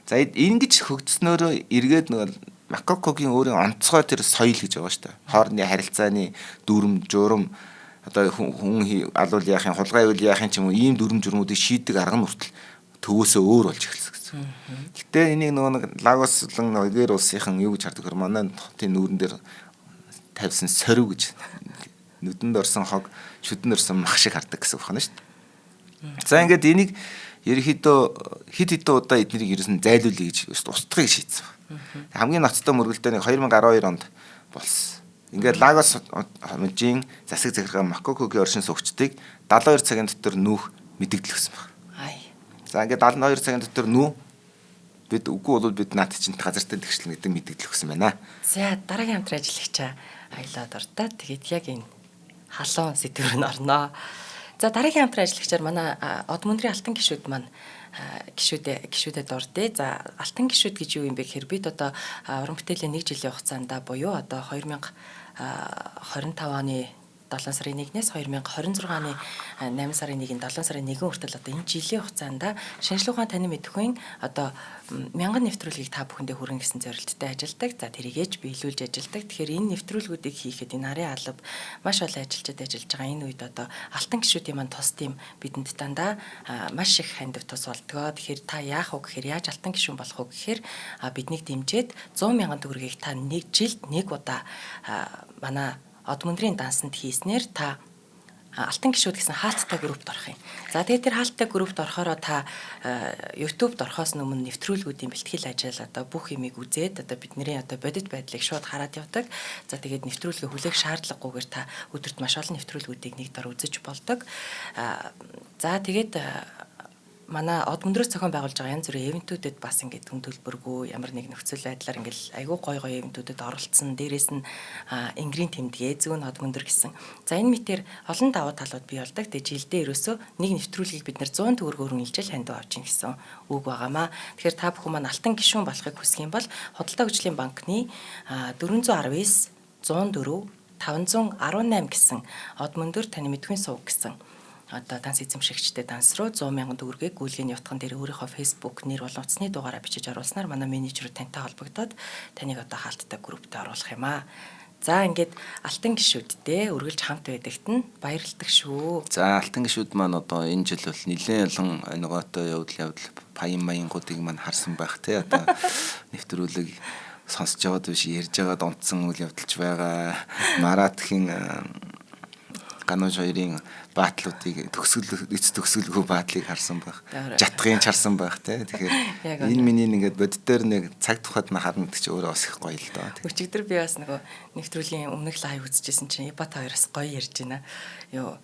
За ингэж хөгжснөөрөө эргээд нөгөө Макакогийн өөрийн онцгой тэр соёл гэж байгаа шүү дээ. Хоорондын харилцааны дүрм, журам одоо хүн алуул яахын, хулгай үйл яахын ч юм уу ийм дүрм журмуудыг шийддэг арга нь хүртэл төвөөсөө өөр болж эхэлсэн гэсэн. Гэтэ энийг нөгөө Лагос болон Нигер улсынхан юу гэж хардаг вэ? Манай хотын нүүрэн дээр тавьсан сорив гэж нүдэнд орсон хог, шүдэнд орсон мах шиг хардаг гэсэн үг байна шүү дээ. За ингээд энийг ерөнхийдөө хэд хэдэн удаа эднийг ерөөсөн зайлуулъя гэж устгахыг шийдсэн. Хамгийн ноцтой мөргөлдөө 2012 онд болсон. Ингээд Лагос хотын засаг захиргаа Макакогийн оршин суугчдыг 72 цагийн дотор нүүх мэдэгдэл өгсөн байна. За ингээд 72 цагийн дотор нүү бид үгүй бол бид наад чинь газартай тэгшлэн гэдэг мэдэгдэл өгсөн байна. За дараагийн хамтран ажиллагчаа аялаад ордоо. Тэгээд яг энэ халуун сэдвээр нь орноо. За дараагийн хамтран ажиллагчаар манай Од мөндрийн алтан гишүүд маань гишүүдэд ордээ. За алтан гишүүд гэж юу юм бэ гэхээр бид одоо уран бүтээлийн 1 жилийн хугацаанд буюу одоо 2025 оны 7 сарын 1-ээс 2026 оны 8 сарын 1-ийн 7 сарын 1 хүртэл одоо энэ жилийн хугацаанд шинжлэх ухаан танин мэдэхүйн одоо 1000 нэвтрүүлгийг та бүхэндээ хүргэн гэсэн зорилттой ажилладаг. За тэрийгээж биелүүлж ажилладаг. Тэгэхээр энэ нэвтрүүлгүүдийг хийхэд энэ арын алба маш олон ажиллаж байгаа энэ үед одоо алтан гишүүдийн маань тус тийм бидэнд дандаа маш их хандив тус болдгоо. Тэгэхээр та яах вэ гэхээр яаж алтан гишүүн болох вэ гэхээр биднийг дэмжиж 100,000 төгрөгийг та нэг жилд нэг удаа манай од мөндрийн дансанд хийснээр та алтан гишүүд гэсэн хаалттай группт орох юм. За тэгээд тэр хаалттай группт орохороо та YouTube-д орохоос өмнө нэвтрүүлгүүдийн бэлтгэл ажил одоо бүх юмыг үзээд одоо бидний одоо бодит байдлыг шууд хараад явдаг. За тэгээд нэвтрүүлгээ хүлээх шаардлагагүйгээр та өдөрт маш олон нэвтрүүлгүүдийг нэг дор үзэж болдог. За тэгээд манай од мөндрөөс зохион байгуулж байгаа янз бүрийн ивентүүдэд бас ингээд хүн төлбөргүй ямар нэг нөхцөл байдлаар ингээд айгүй гой ивентүүдэд оролцсон. Дээрээс нь ингрийн тэмдгээ зүүн од мөндөр гэсэн. За энэ мэтэр олон давуу талууд бий болдог. Тэгээ жилдээ ерөөсөө нэг нэвтрүүлгийг бид нэр 100 төгрөгөөр үнэлж хандив авч ийн гэсэн үг байгаамаа. Тэгэхээр та бүхэн маань алтан гишүүн болохыг хүсэх юм бол Худалдаа хөгжлийн банкны 419 104 518 гэсэн од мөндөр таны мэдхүйн сувг гэсэн одоо данс эзэмшигчтэй данс руу 100,000 төгрөгийг гүйлгээний утган дээр өөрийнхөө Facebook нэр болон утасны дугаараа бичиж оруулснаар манай менежер тантай холбогдоод таныг одоо хаалттай группт оруулах юм аа. За ингээд алтан гишүүдтэй үргэлж хамт байдагт нь баярлалдаг шүү. За алтан гишүүд маань одоо энэ жил бол нэлээд олон оногоотой явдал паян маянгуудыг маань харсан байх те одоо нэвтрүүлэг сонсож байгаад биш ярьж байгаад онцсон үйл явдалж байгаа. Маратхийн Ганууш хоёрын баатлуудыг төгсгөлгүй баатлыг харсан байх. Жатгын харсан байх те. Тэгэхээр энэ миний ингээд бодит дээр нэг цаг тухайд нь харна гэдэг чинь өөрөө бас их гоё л доо. Өчигдөр би бас нөгөө нэвтрүүлгийн өмнөх лайв үзчихсэн чинь Ипат хоёроос гоё ярьж байна. Йоо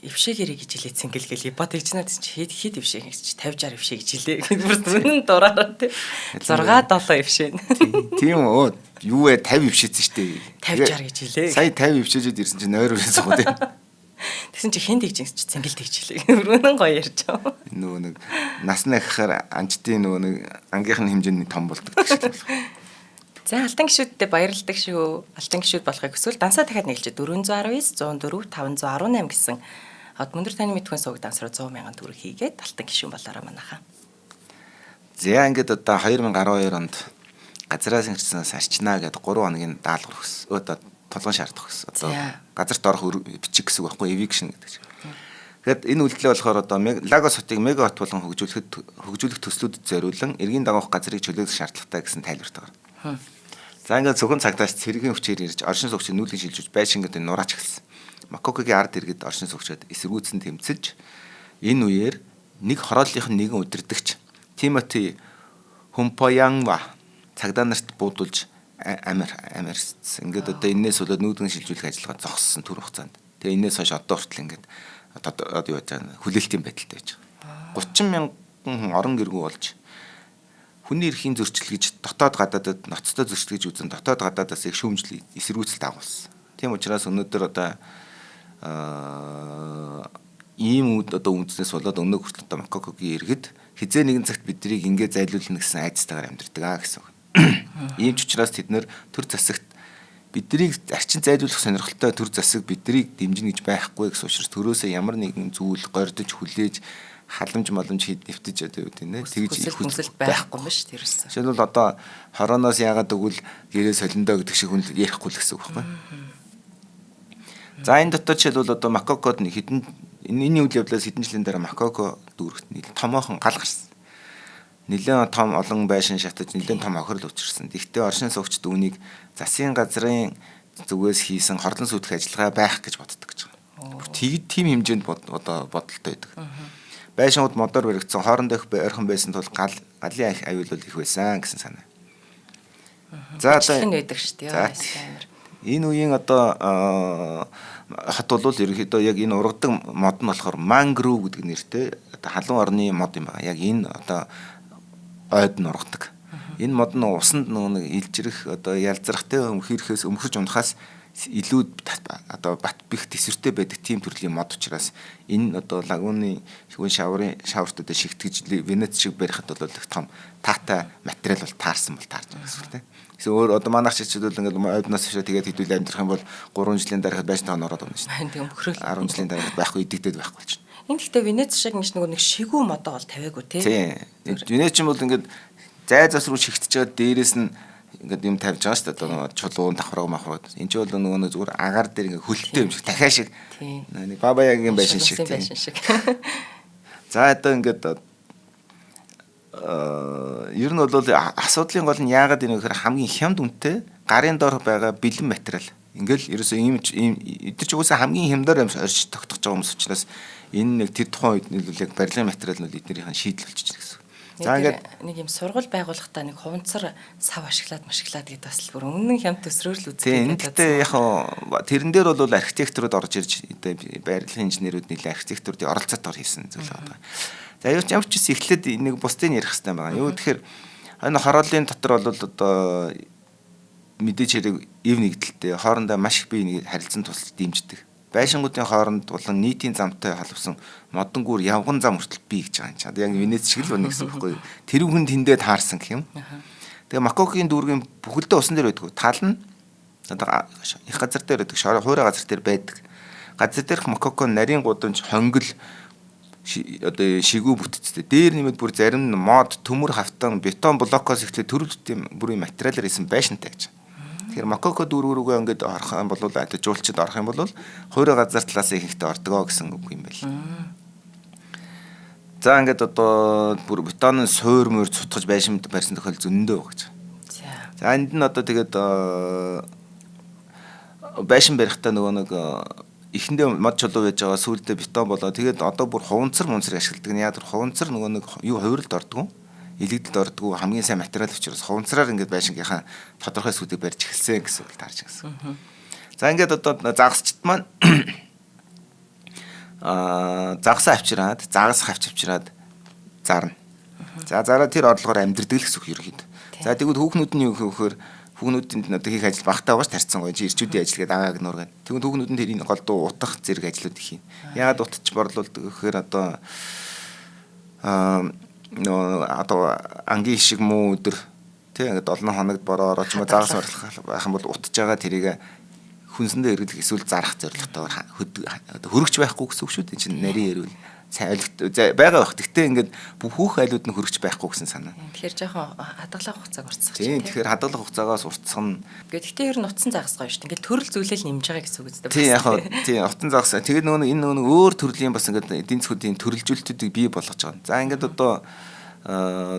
ившээгэрэй гэж хэлээд цэнгэлгээл Ипат гэж наад чи хэд ившээг гэж 50 60 ившээ гэж хэлээ. Бүр үнэн дураараа те. 6 7 ившээ. Тийм үү. Юу вэ 50 ившээсэн штэ. 50 60 гэж хэлээ. Сая 50 ившээжүүд ирсэн чинь нойр өрөөс гоо те. Тэгсэн чи хэн тэгж чи цэнгэл тэгж хэлээ. Үнэн гоё ярьж байгаа. Нөгөө нэг насны ахихаар анчдын нөгөө нэг ангийнхан хэмжээний том болдог гэж болох. За алтан гишүүдтэй баярлалдаг шүү. Алтан гишүүд болохыг хүсвэл дансаа дахиад нэглэж 419 104 518 гэсэн од мөндөр таны мэдхүйн сувг данс руу 100,000 төгрөг хийгээд алтан гишүүн болоорой манайхаа. За ингээд одоо 2012 онд газраас ингэснээс арчнаа гэдэг 3 хоногийн даалгавар өгсөн. Одоо толгойн шаардах гэсэн. Одоо газарт орох бичих гэсэн үг байхгүй eviction гэдэг чинь. Тэгэхээр энэ үйлдэлээ болохоор одоо Лагос хотыг мега хот болгон хөгжүүлэх төслүүдэд зориулан эргийн дагуух газрыг чөлөөлөх шаардлагатай гэсэн тайлбарт байгаа. За ингээд зөвхөн цагдаас цэргийн хүчээр ирж оршин суугчид нүүлгэн шилжүүлж байшингад нураач эхэлсэн. Макокогийн ард иргэд оршин суугчид эсэргүүцэн тэмцэж энэ үеэр нэг хорооллынх нь нэгэн удирдагч Тимоти Хумпоянва цагдаа нарт буудулж амарс. Ингээд одоо энээс болоод нүүдгэн шилжүүлэх ажиллагаа зогссон түр хугацаанд. Тэгээ энээс хойш одоо хүртэл ингээд одоо юу яаж байгаа хүлээлтийн байдалтай байж байгаа. 30,000 орон гэргүй болж хүний эрхийн зөрчил гэж дотоод гадаадад ноцтой зөрчил гэж үзэн дотоод гадаадаас их шүүмжил эсэргүүцэлт агуулсан. Тийм учраас өнөөдөр одоо ийм одоо үндснээс болоод өнөө хүртэл одоо Макокогийн иргэд хизээ нэгэн цагт биднийг ингээд зайлуулна гэсэн айцтайгаар амьдардаг гэсэн үг. Ийм ч учраас тэд нэр төр засагт биднийг арчин зайлуулах сонирхолтой төр засаг биднийг дэмжинэ гэж байхгүй гэсэн учраас төрөөсөө ямар нэгэн зүйл гордож хүлээж халамж нэвтэж одоо юу тийм нэ тэгж хүсэл байхгүй юм шүү тэрсэн. Жишээлбэл одоо хорооноос яагаад өгвөл гэрээ солиндоо гэдэг шиг хүн ярихгүй л гэсэн үг байхгүй. За энэ дотор жишээлбэл одоо Макокод хэдэн энэний үйл явдлаас хэдэн жилийн дараа Макоко дүүрэгт нэлээд томоохон гал гарсан. Нэлээд том олон байшин шатаж нэлээд том охирол учирсан. Тэгтээ оршин суугчид үүнийг засгийн газрын зүгээс хийсэн хорлон сүйтгэх ажиллагаа байх гэж боддог гэж байгаа. Тийм хэмжээнд одоо бодолтой байдаг. Байшингууд модоор баригдсан хоорондоо их ойрхон байсан тул галын аюулгүй их байсан гэсэн санаа. За одоо байдаг шүү дээ. Энэ үеийн одоо хот бол ерөнхийдөө яг энэ ургадаг мод нь болохоор мангров гэдэг нэртэй одоо халуун орны мод юм байна. Яг энэ одоо ойд нь ургадаг. Энэ мод нь усанд нэг илжирэх одоо ялзрахтай өмхөрхөөс өмхөрж унахаас илүү одоо бат бих төсвөртэй байдаг тийм төрлийн мод учраас энэ одоо лагуны шигүүн шавртуудад шигтгэж Венец шиг барихад бол их том таатай материал бол таарсан бол таарч байгаа гэсэн үг тийм. Гэсэн өөр одоо манайх чичүүд бол ингээд ойдноос шишээ тэгээд хэдүүл амьдрах юм бол 3 жилийн дараахад байж таан ороод ирнэ шүү дээ. Тийм өхрөл 10 жилийн дараахад байхгүй идэгдээд байхгүй болж байна. Энд гэхдээ Венец шиг нэг шигүү модоо бол тавиагүй тий. Венец ч юм бол ингээд зай зас руу шигтэж байгаа дээрээс нь ингээд юм тавьж байгаа шүү дээ. Одоо чулуун давхраг махрууд. Энд чинь бол нөгөө зүгээр агаар дээр ингээд хөлттэй юм шиг дахиа шиг нэг бабаягийн байшин шиг тийм. За одоо ингээд ер нь бол асуудлын гол нь яагаад энэ гэхээр хамгийн хямд үнэтэй гарын доор байгаа бэлэн материал. Ингээл ерөөсөө ийм эдгээр ч угаасаа хамгийн хямдаар орж тогтож байгаа хүмүүс учраас энэ нэг тэр тухайн үед нь яг барилгын материалнууд эднэрийн шийдэл болчихж байгаа гэсэн. За ингээд нэг юм сургууль байгуулахдаа нэг хуванцар сав ашиглаад гэдэг бас л бүр өмнө нь хямд төсрөөр л үздэг. Тийм гэхдээ яг тэрэн дээр бол архитекторууд орж ирж барилгын инженерүүд нэлээ архитектурын оролцоотойгоор хийсэн зүйл байгаа. За ямар ч юм эхлээд нэг бусдыг ярих хэрэгтэй байгаа. Юу гэхээр энэ хорооллын дотор бол одоо мэдээж хэрэг ив нэгдэлтэй хоорондоо маш их бие нэг харилцан тусалж дэмждэг. Байшингуудын хооронд болон нийтийн замтай халавсан модон гүр явган зам хүртэл бий гэж байгаа юм чинь. Яг Венец шиг л байна гэсэн үг байхгүй юу? Тэр хүн тэндээ таарсан гэх юм. Тэгээ Макокгийн дүүргийн бүхэлдээ усан дээр байдаг. Тал нь одоо их газар дээр байдаг, хуурай газар дээр байдаг. Газар дээрх Макоко нарийн гудамж хонгил одоо шигүү бүтцтэй. Дээр нэмээд бүр зарим нь мод, төмөр хавтан, бетон блокоос эхлээд төрөлтийн бүрийн материалаар хийсэн байшинтай гэж. Тэгэхээр Макоко дүүрэг рүүгээ ингээд орох юм бол жуулчид орох юм бол хуурай газар талаас ихэнхдээ ордгоо гэсэн үг юм байл. За ингээд одоо бүр бетонын суур мөр цутгаж байшин барьсан тохиол зөндөө байгаа гэж. За энд нь одоо тэгээд байшин барихтаа нөгөө нэг эхэндээ мод чулуу байж байгаа сүүлдээ бетон болоо тэгээд одоо бүр хуванцар ашигладаг. Яг тэр хуванцар нөгөө нэг юу хувиралд ордог. Илэгдэлд ордгоо хамгийн сайн материал учраас хуванцраар ингээд байшингийнхаа тодорхой сүдийг барьж эхэлсэн гэсэн үг таарч гэсэн. За ингээд одоо загасчд маань загсаа авчираад авчираад зарна. За зараа тэр орлогоор амьдрдаг л гэсэн үг ерөнхийдөө. За тэгвэл хүүхнүүд нь юу гэхээр хүүхнүүдэнд одоо хийх ажил багтаа угааж тарцсан гоё чи ирчүүдийн ажил гэдэг агааг нуургаад. Тэгвэл хүүхнүүд нь тэрийг голдуу утах зэрэг ажлууд их хийн. Яагаад утч борлуулдаг гэхээр одоо одоо ангийн шиг муу өдөр тий ингээд 7 хоногт бороо орооч юм загас орлох байх юм бол утж байгаа тэрийг хүнсэндээ эргэлэх эсвэл зарах зорилготойгоор хөрөгч байхгүй гэсэн үг шүү дээ. Чинь нарийн ярил сайн байгаа байх. Гэхдээ ингээд бүх айлууд нь хөрөгч байхгүй гэсэн санаа. Тэгэхээр жоохон хадгалах хугацааг уртсах чинь. Тэгэхээр хадгалах хугацаагаас уртсах нь. Гэхдээ ер нь утсан загас гоё шүү дээ. Ингээд төрөл зүйлэл нэмж байгаа гэсэн үг үстэй. Тийм яг тийм утсан загас. Тэгээд нөгөө энэ нөгөө өөр төрлийн бас ингээд эдийн засгуудын төрөлжүүлэлтүүдийг бий болгож байгаа. За ингээд одоо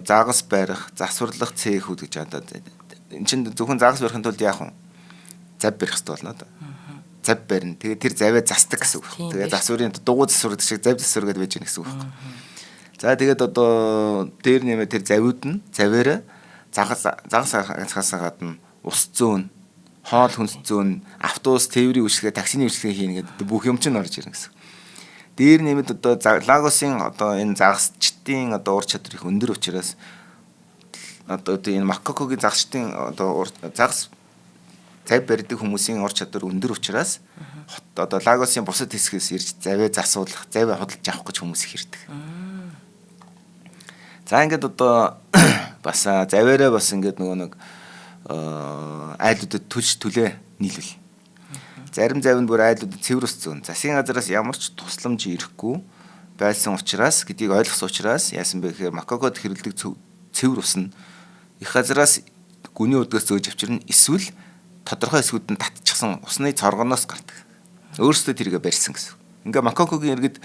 загас барих, засварлах цехүүд гэж одоо энэ чинь зөвхөн загас барихын тулд яах вэ? Зав барих хэрэгтэй болно одоо. Зав барина. Тэгээд тэр заваа застдаг гэсэн үг. Тэгээд засварын дугуй засвар гэдэг шиг зав засвар гэдэг байж гэнэ гэсэн үг байна. За тэгээд одоо дээр нэмээ тэр завууд нь заваараа загас гадна ус зөөн, хоол хүнс зөөн, автобус, тээврийн үйлчлэгээ, таксины үйлчлэгээ хийнэ гэдэг бүх юм чинь орж ирнэ гэсэн. Дээр нэмээд одоо Лагосын одоо энэ загасчдын одоо ур чадвар их өндөр учраас одоо энэ Макокогийн загасчдын одоо загас зав барьдаг хүмүүсийн ур чадвар өндөр учраас одоо Лагосын бусад хэсгээс ирж завээ засуулах, завээ худалдаж авах гэж хүмүүс их ирдэг. За ингээд одоо бас заваараа бас ингээд нөгөө нэг айлуудад түлээ нийлвэл. Зарим зав нь бүр айлуудад цэвэр ус зүүн. Засгийн газараас ямар ч тусламж ирэхгүй байсан учраас гэдгийг ойлгосон учраас яасан бэ гэхээр Макокод хэрэлдэг цэвэр ус нь их газараас гүний удаас зөөж авчирна. Эсвэл тодорхой хэсгүүд нь татчихсан усны цоргоноос гардаг. Өөрөөсөө тэрийг барьсан гэсэн. Ингээ Макокогийн иргэд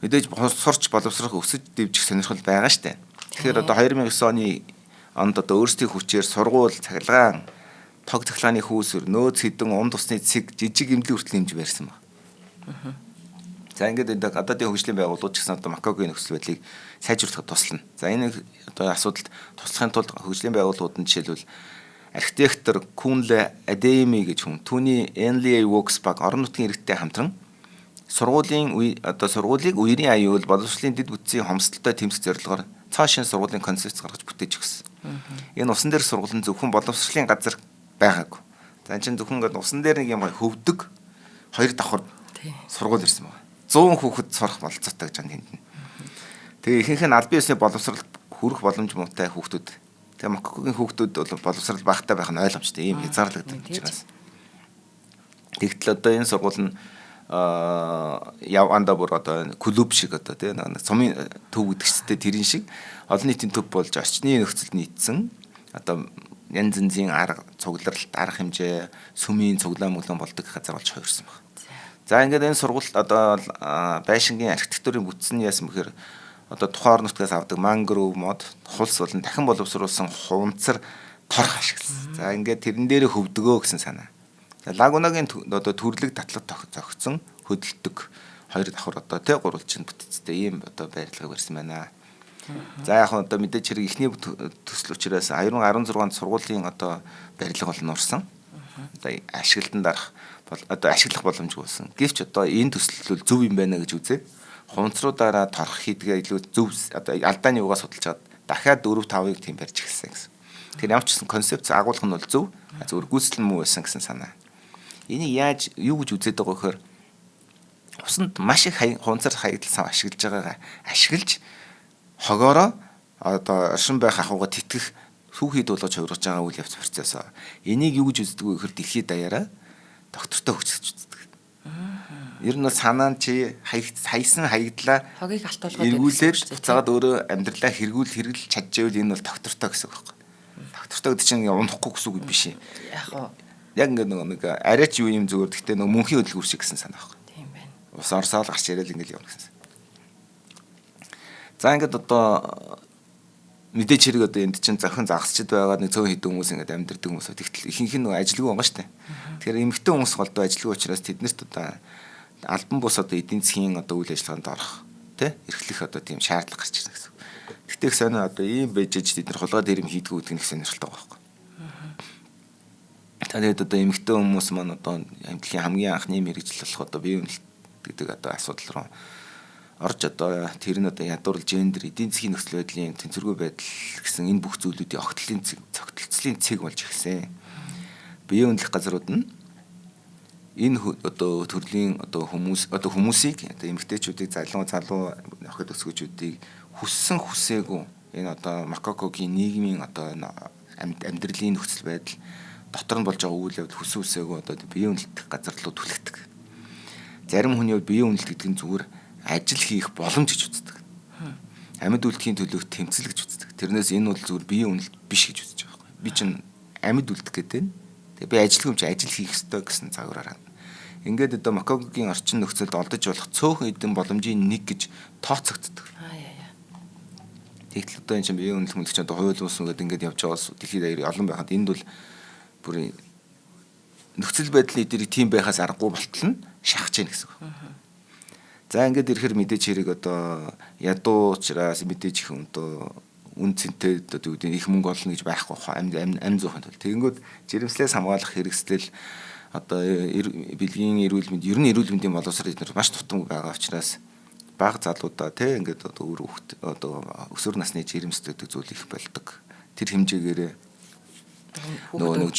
мэдээж сурч боловсрох өсөж дэвжих сонирхол байгаа штэ. Тэгэхээр одоо 2009 онд одоо өөрсдийн хүчээр сургууль, цахилгаан, тог цахилгааны хүүсвэр, нөөц хідэн, унд усны цэг, жижиг эмнэлэг хүртэл хэмж барьсан байна. За ингээд энэ гадаадын хөгжлийн байгууллагууд ч гэсэн одоо Макокогийн нөхцөл байдлыг сайжруулахад туслана. За энэ одоо асуудалд туслахын тулд хөгжлийн байгууллагууд нь жишээлбэл архитектор Кунле Адеми гэж хүн түүний NLA Works баг орон нутгийн иргэдтэй хамтран сургуулийн сургуулийг үерийн аюул боловсролын дэд бүтцийн хомсдолтой тэмцэх зорилгоор цааш шин сургуулийн концепц гаргаж бүтээж өгсөн. Энэ усан дээр сургууль нь зөвхөн боловсролын газар байгаагүй. За энэ чинь зөвхөн ингээд усан дээр нэг юм хөвдөг 2 давхар тий. сургууль ирсэн байна. 100 хүүхэд сурах болцоотой гэж тэнд. Тэгээ ихэнх нь аль биесний боловсролд хүрэх боломж муутай хүүхдүүд. Тэгээ Макокогийн хүүхдүүд бол боловсрал багтаа байх нь ойлгомжтой. Ийм хязгаарлагддаг учраас. Тэгтэл одоо энэ сургууль нь яванда бүр одоо клуб шиг одоо тийм цомын төв гэдэг чигтээ тэрэн шиг олон нийтийн төв болж орчны нөхцөлд нийцсэн одоо янз янзын арга цугларалт арга хэмжээ сүмийн цуглаан мөглөн болдог газар болж хувирсан байна. За ингээд энэ сургуульд одоо байшингийн архитектурын бүтцэн яасан бэхээр одоо тухайн орон нутгаас авдаг мангров мод хулс болон дахин боловсруулсан хуванцар торх ашигласан. За ингээд тэрэн дээр хөвдгөө гэсэн санаа. Лагунагийн одоо төрлөг татлаг зогцсон хөдөлдөг 2 давхар одоо тий гурвалжин бүтцтэй ийм одоо байрлал барьсан байна. За яг одоо мэдээч хэрэг ихний төсөл учраас 2016 сургуулийн одоо барилга бол нурсан. Одоо ашиглалтанд дарах одоо ашиглах боломжгүй болсон. Гэвч одоо энэ төсөл зөв юм байна гэж үзээд хуванцруудаараа торох хийдгээ илүү зөв одоо алдааны угаа судалж чад дахиад 4-5-ыг тийм барьж эхэлсэн гэсэн. Тэгэхээр ямар ч гэсэн концепц агуулга нь бол зөв зөвхөн гүйцэл нь муу байсан гэсэн санаа. Энийг яаж юу гэж үзээд байгаа гэхээр усанд маш их хуванцар хаягдлсан ашиглаж байгаагаа ашиглаж хогоороо одоо оршин байх ахуйгаа тэтгэх сүүхийд болгож хувиргаж байгаа үйл явц процессоо энийг юу гэж үздэг вэ гэхээр дэлхийд даяараа доктортой хөгжиж үздэг. Ер нь санаа нь чи хайсан хаягдлаа хогийг алт болгоод эргүүлээд буцаагаад өөрөө амьдралаа хэрэглэж чадчихвэл энэ бол доктортой гэсэн үг байхгүй. Доктортой гэдэг чинь унахгүй гэсэн үг биш юм. Яг ингээд нэг арайч юу юм зүгээр гэхдээ нэг мөнхийн хөдөлгүүр шиг гэсэн санаа байхгүй. Тийм байна. Ус орсоол гарч ирэл ингээд явна гэсэн. За ингээд одоо мэдээч хэрэг одоо энд чинь захин загасчд байгаа нэг цөөн хэдэн хүмүүс ингээд амьдэрдэг хүмүүс. Тэгтэл ихэнх нь ажилгүй байгаа шүү дээ. Тэгэхээр эмэгтэй хүмүүс голдоо ажилгүй учраас тэднэрт одоо албан бус одоо эдийн засгийн одоо үйл ажиллагаанд орох тий эрхлэх одоо тийм шаардлага гарч ирнэ гэсэн. Тэгтээ их сонио одоо ийм бэжэж тэд нар хулгай дэрэм хийдгүү гэдэг нь их сонирхолтой байгаа байхгүй. Тэгээд одоо эмэгтэй хүмүүс маань одоо амьдлын хамгийн анхны мэрэгжил болох одоо бие үнэлт гэдэг одоо асуудал руу орж одоо тэр нь одоо ядуурлал гендер эдийн засгийн нөхцөл байдлын тэнцвэргүй байдал гэсэн энэ бүх зүйлүүдийн огтлцлын цэг болж ирсэн. Бие үнэлэх газрууд нь энэ одоо төрлийн одоо хүмүүсийг одоо эмэгтэйчүүдийг залуу охид өсгөөчүүдийг хүссэн хүсээгүй энэ одоо Макокогийн нийгмийн одоо амьдралын нөхцөл байдал дотор нь болж байгаа үйл явдал хүссэн хүсээгүй одоо бие үнэлэх газар руу түлхдэг. Зарим хүний хувьд бие үнэлт гэдэг нь зүгээр ажил хийх боломж гэж үздэг. Амьд үлдэхийн төлөв тэмцэл гэж үздэг. Тэрнээс энэ бол зүгээр бие үнэлт биш гэж үзэж байгаа байхгүй. Би чинь амьд үлдэх гэдэг нь. Тэгээ би ажилгүй юм чи ажил хийх ёстой гэсэн цагаараа. Ингээд одоо Макокогийн орчин нөхцөлд олдож болох цөөхөн эдэн боломжийн нэг гэж тооцогддог. Тэгтэл одоо энэ чинь бие үнэлэх мөлч одоо хууль ус ингээд ингээд явж байгаас дэлхийд даяар олон байхад энд бол бүр нөхцөл байдлын эдэрийг тийм байхаас аргагүй болтол нь шахаж яах гэсэн үг. За ингээд ирэхээр мэдээж хэрэг одоо ядуу учраас мэдээж их одоо үн цэнтэй одоо юу гэдэг их мөнгө олно гэж байхгүй амь зуухан тул. Тэгэнгүүт жирэмслээс хамгаалах хэрэгслэл одоо бэлгийн эрүүл мэнд ер нь эрүүл мэндийн боловсрол эдгээр маш тутам байгаа учраас бага залуудаа тий ингээд одоо өөр хөвгт одоо өсвөр насны жирэмсдэг зүйл их болдог. Тэр хэмжээгээрээ нөгөө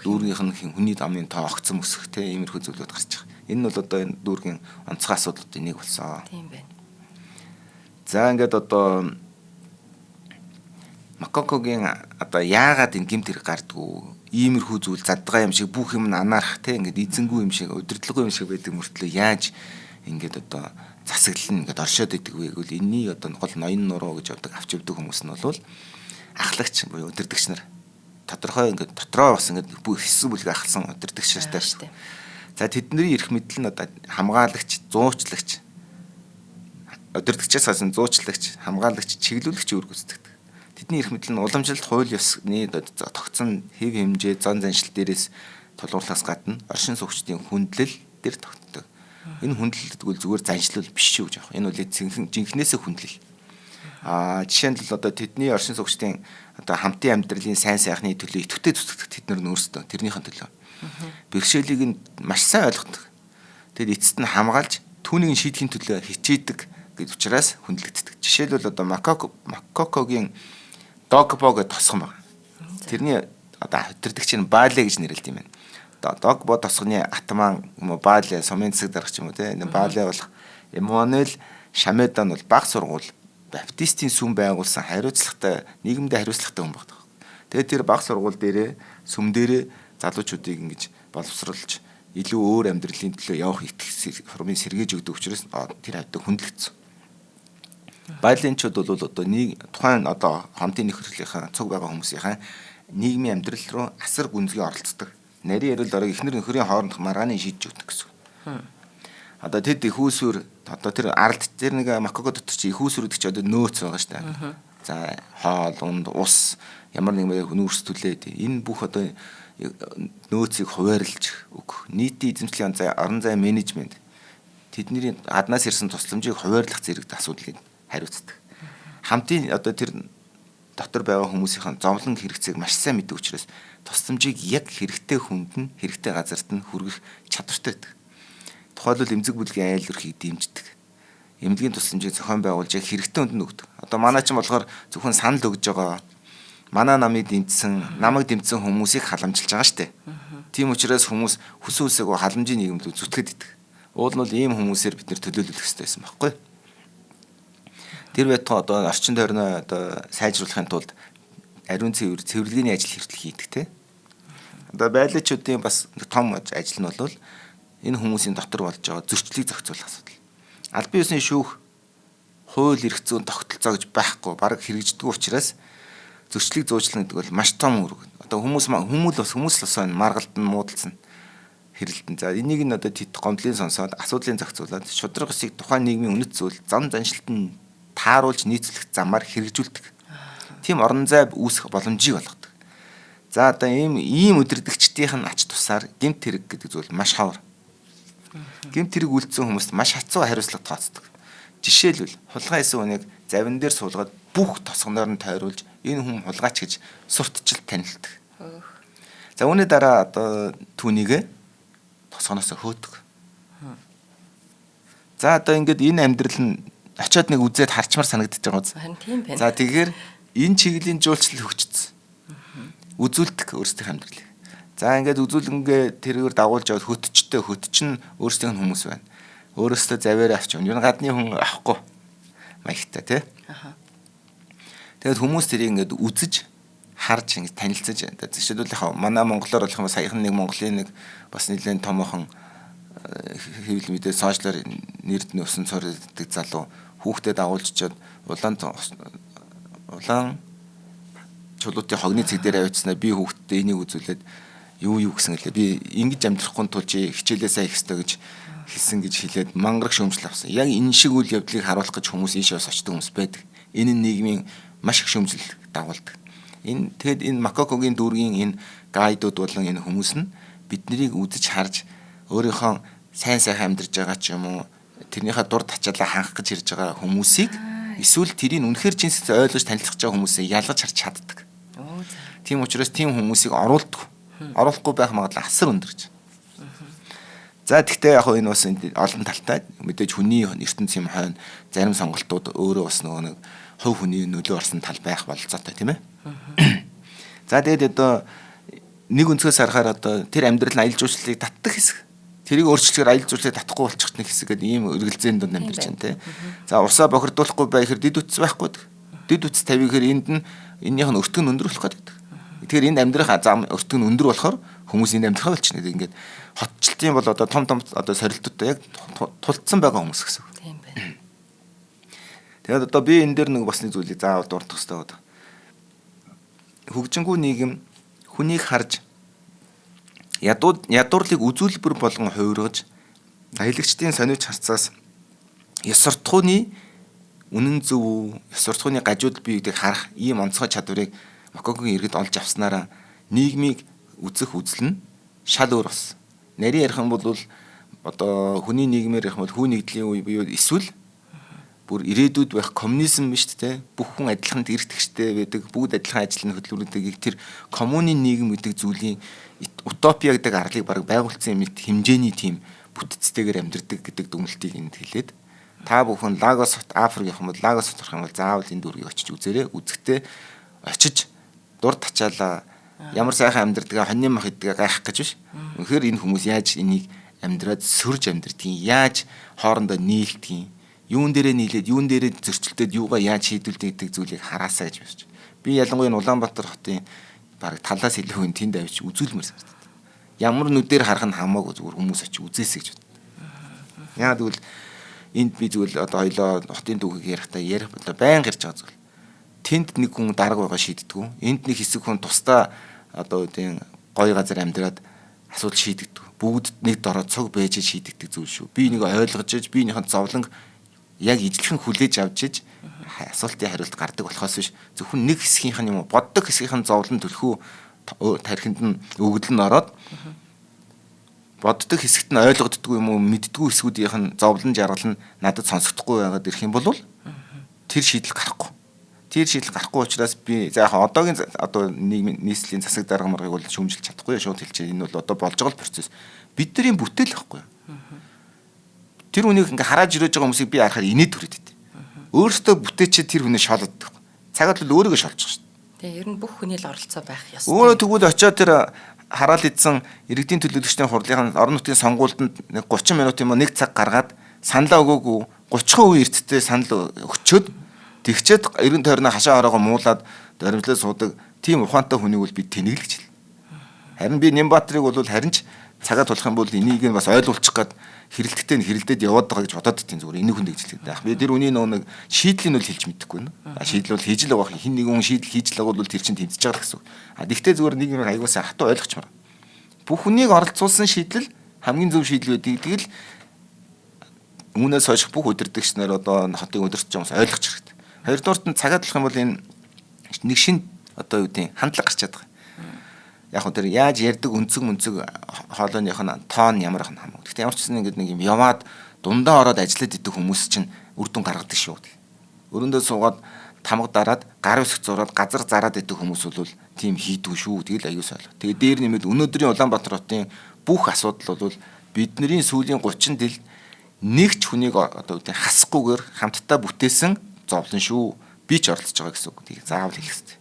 дүүргийнх нь хүний дамын тоо огцом өсөх тий иймэрхүү зүйлүүд гарч байгаа. Энэ нь бол одоо энэ дүүргийн онцгой асуудлуудын нэг болсон. Тийм байна. За ингээд одоо Макокогийн одоо яагаад энэ гэмт хэрэг гардгүү иймэрхүү зүйл задгаа юм шиг бүх юм анаарах тий ингээд эзэнгүй юм шиг удирдлаггүй юм шиг байдаг мөртлөө яаж ингээд одоо засаглал нь ингээд оршоод идэг вэ гэвэл энэний одоо гол ноён нуруу гэж явдаг авч явдаг хүмүүс нь бол ахлагч буюу удирдагч нар тодорхой ингээд дотроо бас ингээд бүх хэсэг бүлэг ахалсан удирдагч нартай шүү. За тэдний эрх мэдэл нь одоо хамгаалагч, зуучлагч, удирдагчаас хассан зуучлагч, хамгаалагч, чиглүүлэгч үүргүүцдэг. Тэдний эрх мэдэл нь уламжлалт хууль ёсны тогтсон хэв хэмжээ, зан заншил дээрээс тулгуурлахаас гадна оршин суугчдын хүндлэл дээр тогтдог. Энэ хүндлэл гэдэг нь зүгээр заншлал биш шүү гэж байна. Энэ бол жинхнээсээ хүндлэл. Жишээ нь л одоо тэдний оршин суугчдын одоо хамтын амьдралын сайн сайхны төлөө идэвхтэй зүтгэдэг тэд нар нь өөрсдөө тэрнийхэн төлөө. Бэрхшээлийг нь маш сайн ойлгодог. Тэгэд эцэст нь хамгаалж түүнийг шийдэхин төлөө хичээдэг гэж учраас хүндлэгддэг. Жишээлбэл одоо Макокогийн Догбо гэдэг тосгон байна. Тэрний одоо хөтөрдөгчийн баале гэж нэрлэдэг юм байна. Догбо тосгоны атман юм уу баале сумын засаг даргач юм уу те. Энэ баале болох Эммануэль Шамедан бол баг сургууль баптистийн сүм байгуулсан хариуцлагатай нийгэмдээ хариуцлагатай хүн багтав. Тэгээд тэр баг сургууль дээрээ сүм дээрээ залуучуудыг ингэж боловсруулж илүү өөр амьдралын төлөө явах итгэх формыг сэргээж өгдөг учраас тэр хавьд хүндлэгдсэн. Байлынчууд бол одоо нэг тухайн одоо хамтын нөхөрлөлийн цуг байгаа хүмүүсийн нийгмийн амьдрал руу асар гүнзгий оролцдог. Нарийн ярил орог эхнэр нөхрийн хоорондох маргааны шийдэж өгдөг гэсэн. Одоо тэд их усүр одоо тэр аралд тэр нэг Макаго дотор чи их усүр гэдэг чи одоо нөөц байгаа шүү дээ. За хоол, унд, ус ямар нэгэн нүүрстүүлээд энэ бүх одоо нөөцийг хуваарлж өгөх. Нийтийн эзэмшлийн орон зай менежмент тэдний гаднаас ирсэн тусламжийг хуваарлах зэрэг асуудлыг хариуцдаг. Хамтын одоо тэр дотор байгаа хүмүүсийн зовлон хэрэгцээг маш сайн мэддэг учраас тусламжийг яг хэрэгтэй хүнд нь хэрэгтэй газарт нь хүргэх чадвартай байдаг. Тухайлбал эмзэг бүлгийн айл өрхийг дэмждэг. Эмнэлгийн тусламжийг зохион байгуулж яг хэрэгтэй хүнд нь өгдөг. Одоо манай ч болохоор зөвхөн санал өгж байгаа. Манай намыг дэмжсэн хүмүүсийг халамжилж байгаа штэ. Тийм учраас хүмүүс хүсэн үсээгөө халамжийн нийгэмд зүтгэд идэг. Уул нь бол ийм хүмүүсээр бид нэр төлөөлөх хэрэгтэй байсан байхгүй. Тэр байтугай одоо орчин тойрноо одоо сайжруулахын тулд ариун цэвэрлэгийн ажил хэрэглэх хийдэг те. Одоо байлаачуудын бас том ажил нь бол энэ хүмүүсийн дотор болж байгаа зөрчлийг зохицуулах асуудал. Аль бие усны шүүх хууль эрх зүйн тогтолцоо гэж байхгүй бараг хэрэгждэг учраас зөрчлийг зуучлах гэдэг бол маш том үүрэг. Одоо хүмүүс бас маргалдан муудалсан хэрэлдэн. За энийг нь одоо тэд гомдлын сонсоод асуудлын зохицуулаад шудраг усыг тухайн нийгмийн үнэт зүйл зам заншилтанд тааруулж нийцүүлэх замаар хэрэгжүүлдэг. Тийм орон зай үүсэх боломжийг олгодог. За одоо ийм өдөрдөгчдийн ач тусаар гэмт хэрэг гэдэг зүйл маш ховор. Гэмт хэрэг үйлдсэн хүмүүст маш хацуу хариуцлага тооцдог. Жишээлбэл хулгай хийсэн хүнийг завин дээр суулгаад бүх тосгоноор нь тойруулж энэ хүн хулгайч гэж сурталчилж танилдаг. За үүний дараа одоо түүнийг тосгоноос хөөдөг. За одоо ингээд энэ амьдрал нь очиод нэг үзээд харчмаар санагдаж байгаа үз. Харин тийм байна. За тэгэхээр энэ чиглэлийн жуулчлал хөгжсөн. Үзүүлдэг өөрсдийн амьдралыг. За ингээд үзүүлэнгээ тэрээр дагуулж яваад хөтчин өөрсдийн хүмүүс байна. Өөрөөсөө заваараа авч явна. Юу гадны хүн авахгүй. Маягтай тий. Тэгээд хүмүүс тэрийг ингээд үзэж харж ингээд танилцаж байна. Жишээлбэл яг манай монголоор болох юм саяхан нэг Монголын нэг бас нэлээд томоохон хэвлэл мэдээ сошиалар нэрд нь өсөн цорддаг залуу хүүхдэд дагуулжчихэд улаан чулуутын хогны цэг дээр авчихснаа би хүүхдэд энийг үзүүлээд юу гэсэн гэлээ би ингэж амьдрахгүй тул чи хичээлээ сайн хийх ёстой гэж хэлсэн гэж хэлээд мангараг шөмжл авсан. Яг энэ шиг үйл явдлыг харуулах гэж хүмүүс ийшээс очдог хүмүүс байдаг. Энэ нь нийгмийн маш их шөмжл дагуулдаг. Тэгэд энэ Макакогийн дүүргийн энэ гайдууд болон энэ хүмүүс нь биднийг үзэж харж өөрийнхөө сайн сайхан амьдарч байгаа ч юм уу тэрнийхээ дур тачаалаа хангах гэж ирж байгаа хүмүүсийг эсвэл тэрийг үнэхээр жинсээ ойлгож танилцах гэж байгаа хүмүүсээ ялгаж харж чаддаг. Тийм учраас тийм хүмүүсийг оруулдаг. Оруулахгүй байх магадлал асар өндөр гэж. За тэгтээ яг энэ бас олон талтай мэдээж хүний ертөнцийн хойно зарим сонголтууд өөрөө бас нэг хувь хүний нөлөө орсон тал байх бололцоотой тийм ээ. За тэгээд одоо нэг өнцгөөс харахаар одоо тэр амьдрал нь аялал жуулчлалыг татдаг хэсэг. Тэрийг өөрчлөлөөр аялал жуулчлалыг татахгүй болчихт нэг хэсэг гэдэг ийм үргэлзээний дунд амьдарч байна тийм. За усаа бохирдуулахгүй байхэр дид үтс байхгүй. Дид үтс тавихэр энд нь эннийх нь өртөг нь өндөрлөх гэдэг. Тэгэхээр энд амьдрах зам өртөг нь өндөр болохоор хүмүүс энд амьдрахаа болчихно. Ингээд хотчлтын бол одоо том одоо сорилтуудтай яг тулцсан байгаа хүмүүс гэсэн. Тийм байна. Тэгээд одоо би энэ дээр нэг бас нэг зүйлийг заавал дурдах хэрэгтэй байна. Хөгжингүй нийгэм хүнийг харж ядуурлыг үзүүлбэр болгон хувиргаж аялагчдын сониуч харцаас ёс суртахууны үнэн зөв ёс суртахууны гажууд биеийг харах ийм онцгой чадварыг Макакогийн иргэд олж авснараа нийгмийг үзэх үзэл нь шал өөр болсон. Нарийн ярих юм бол одоо хүний нийгмээр ярих бол хүн нэгдлийн үе буюу эсвэл бүр ирээдүйд байх коммунизм биш үү? Бүх хүн адилхан эрхтгчтэй байдаг, бүгд адилхан ажлын хөдөлмөрөдөг тэр коммунийн нийгэм гэдэг зүйлийн утопия гэдэг арлыг баг байгуулсан юм хэмжээний тийм бүтцтэйгээр амьдрдаг гэдэг дүгнэлтийг энд хэлээд та бүхэн Лагос Африк явах юм бол Лагос төрөх юм бол заавал энэ дүүргийг очиж үзээрэй. Үзэхдээ очиж дур тачаалаа Ямар сайхан амьдардаг, хоньны мах иддэг гайхах гэж биш. Үнэхээр энэ хүмүүс яаж энийг амьдраад сөрж амьдрдгийг, яаж хоорондоо нийлдгийг, юун дээрээ нийлээд, юун дээрээ зөрчилдөд юугаа яаж шийдүүлдэг гэдэг зүйлийг хараасаа гэж байна. Би ялангуяа Улаанбаатар хотын бараг талаас илүү тэнд авч үзүүлмээр санагдав. Ямар нүдээр харах нь хамаагүй зүгээр хүмүүс очиж үзээсэй гэж байна. Яагаад гэвэл энд би зүгээр одоо хоёлоо хотын түүхийг ярих байнга ирж байгаа зүйл. Тэнд нэг хүн дарга байгаа шийддэг. Энд нэг хэсэг хүн тусдаа одоо үеийн гоё газар амьдраад асуудал шийддэг. Бүгд нэг дороо цог байж шийддэг зүйл шүү. Би нэг ойлгож иж биенийхэн зовлон яг ижилхэн хүлээж авч иж асуултын хариулт гардаг болохоос биш зөвхөн нэг хэсгийнх нь юм уу боддог хэсгийнх нь зовлон төлхөө тархинд нь өгдөл нь ороод боддог хэсэгт нь ойлгогддгүй юм уу мэддгүй хэсгүүдийнх нь зовлон жаргал нь надад сонсогдохгүй байгаад ирэх юм бол тэр шийдэл гарахгүй. Тэр шийдэл гарахгүй учраас би за яг одоогийн одоо нийгмийн нийслэлийн засаг дарга маргыг бол шүүмжилж чадахгүй шууд хэлчихэ. Энэ бол одоо болж байгаа процесс. Бидний бүтээл байхгүй. Тэр хүнийг ингээ хараад ирэж байгаа хүмүүсийг би харахаар инээд төрөд байт. Өөрөөсөө бүтээчээ тэр хүнээ шолоод байдаг. Цагаад л өөрийгөө шолж байгаа шүү дээ. Тэгээ ер нь бүх хүний л оролцоо байх ёстой. Өөрөө тэгвэл очиод тэр хараал идсэн иргэдийн төлөөлөгчдийн хурлын орон нутгийн сонгуульд 30 минут юм уу 1 цаг гаргаад саналаа өгөөгүй 30% эрттэй санал өгчөөд тэгчээд 90 тойрны хашаа ороогоо муулаад дөрмөлөө суудаг тийм ухаантай хүнийг бол би тэнэглэж хэл. Харин би Нямбаатрыг бол харин ч цагаа тулах юм бол энийг нь бас ойлгуулчих гээд хэрэлдэхтэй нь хэрэлдээд яваад байгаа гэж бодоод тийм зүгээр энэ хүн дэглэлтэй байх. Би тэр үний нэг шийдлийг нь бол хэлж мэдэхгүй нэ. Шийдэл бол хийж л байгаа. Хин нэгэн хүн шийдэл хийж л байгаа бол тэр чинь тэмцэж байгаа гэсэн. Тэгтээ зүгээр нэг юм аягуулсан хатуу ойлгочмаар. Бүх хүнийг оролцуулсан шийдэл хамгийн зөв шийдэл байдаг. Тэгэл үүнээс хойш бүх удирдагч нар одоо хотыг удирдах юмс ойлгож хэрэгтэй. Хоёрдугаарт нь цагаа тулах юм бол энэ нэг шин одоо юу гэдэг хандлага гарч чаддаг. Яг хөө тэр яаж ярддаг өнцөг хоолойных нь тоон ямар ах нь хамаагүй. Гэхдээ ямар ч гэсэн ингэдэг нэг юм яваад дундаа ороод ажиллаад идэх хүмүүс чинь үр дүн гаргадаг шүү. Өрөөндөө суугаад тамга дараад гар үсэг зураад газар зараад идэх хүмүүс бол тийм хийдгүй шүү. Тэгэл аюу сойлоо. Тэгээ дээр нэмээд өнөөдрийн Улаанбаатар хотын бүх асуудал бол бидний сүүлийн 30 дэл нэг ч хүнийг одоо үгүй хасахгүйгээр хамтдаа бүтээсэн зовлон шүү. Би ч оролцож байгаа гэсэн үг. Тийг заавал хэлэх хэрэгтэй.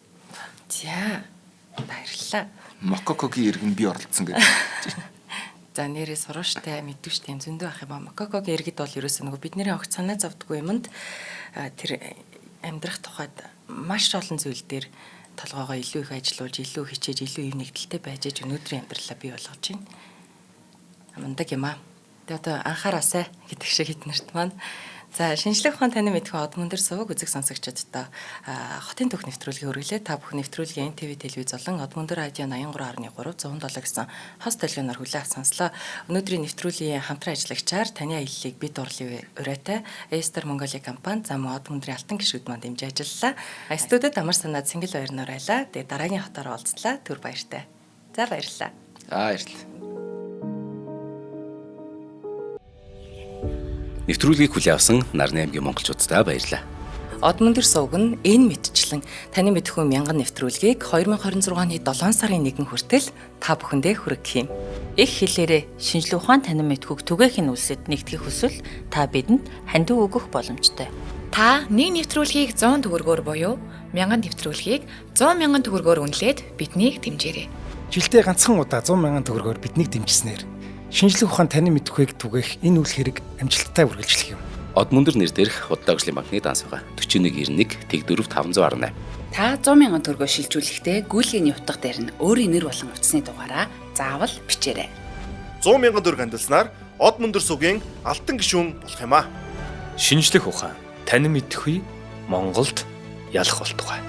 За баярлалаа. Мококогийн иргэн би оролцсон гэдэг. За нэрээ сурвштай мэдвэжтэй юм зөндөө ах юм аа. Мококогийн иргэд бол ерөөсөө нөгөө бидний огт санаа зовдгүй юмд тэр амьдрах тухайд маш олон зүйл дээр толгоогоо илүү их ажиллуулж, илүү хичээж, илүү юм нэгдэлтэй байж өнөөдрийн амьдралаа бий болгож байна. Амандаг юм аа. Тэгээ одоо анхаараасай гэдэг шиг эднэрт маань. За шинжлэх ухаан танин мэдхүү Одмон дээр суваг үзэг сонсогчдод хотын түүх нэвтрүүлгийн хүргэлээ. Та бүхэн нэвтрүүлгийн NTV телевиз болон Одмон дээр радио 83.3 107 гэсэн хос толгойноор хүлээн авч сонслоо. Өнөөдрийн нэвтрүүлгийн хамтран ажиллагчаар таны аяллыг бид урлын урайтай Эстер Монголи компани зам Одмон дээр алтан гишүүд манд дэмжиж ажиллалаа. Студид амар санаад Сэнгэл баярнаар байлаа. Тэгээ дараагийн хотоор уулзлаа. Түр баяртай. За баярлалаа. Баярлалаа. Нэвтрүүлгийг хүлээн авсан Нарны аймгийн монголчуудтай баярлалаа. Одмон дээр сувг нь энэ мэдчлэн таны мэдхүү мянган нэвтрүүлгийг 2026 оны 7 сарын 1 хүртэл та бүхэндээ хүргэх юм. Их хэлээрээ шинжлэх ухаан танин мэдхүүг түгээхийн үлсэд нэгтгэх хүсвэл та бидэнд хандив өгөх боломжтой. Та нэг нэвтрүүлгийг 100 төгрөгөөр буюу 1000 нэвтрүүлгийг 100 мянган төгрөгөөр үнэлээд биднийг дэмжээрэй. Жилдээ ганцхан удаа 100 мянган төгрөгөөр биднийг дэмжснээр шинжлэх ухаан танин мэдхүйг түгээх энэ үйл хэрэг амжилттай үргэлжлэх юм. Одмон дээр нэр дээрх Худалдаа хөгжлийн банкны данс байгаа 4191 Тэг 4 518. Та 100 мянган төгрөгөөр шилжүүлэхдээ гүйлгээний утга дээр нь өөрийн нэр болон утасны дугаараа заавал бичээрэй. 100 мянган төгрөг хандалснаар Одмон дээр сувгийн алтан гишүүн болох юм а. Шинжлэх ухаан танин мэдхгүй Монголд ялах болтугай.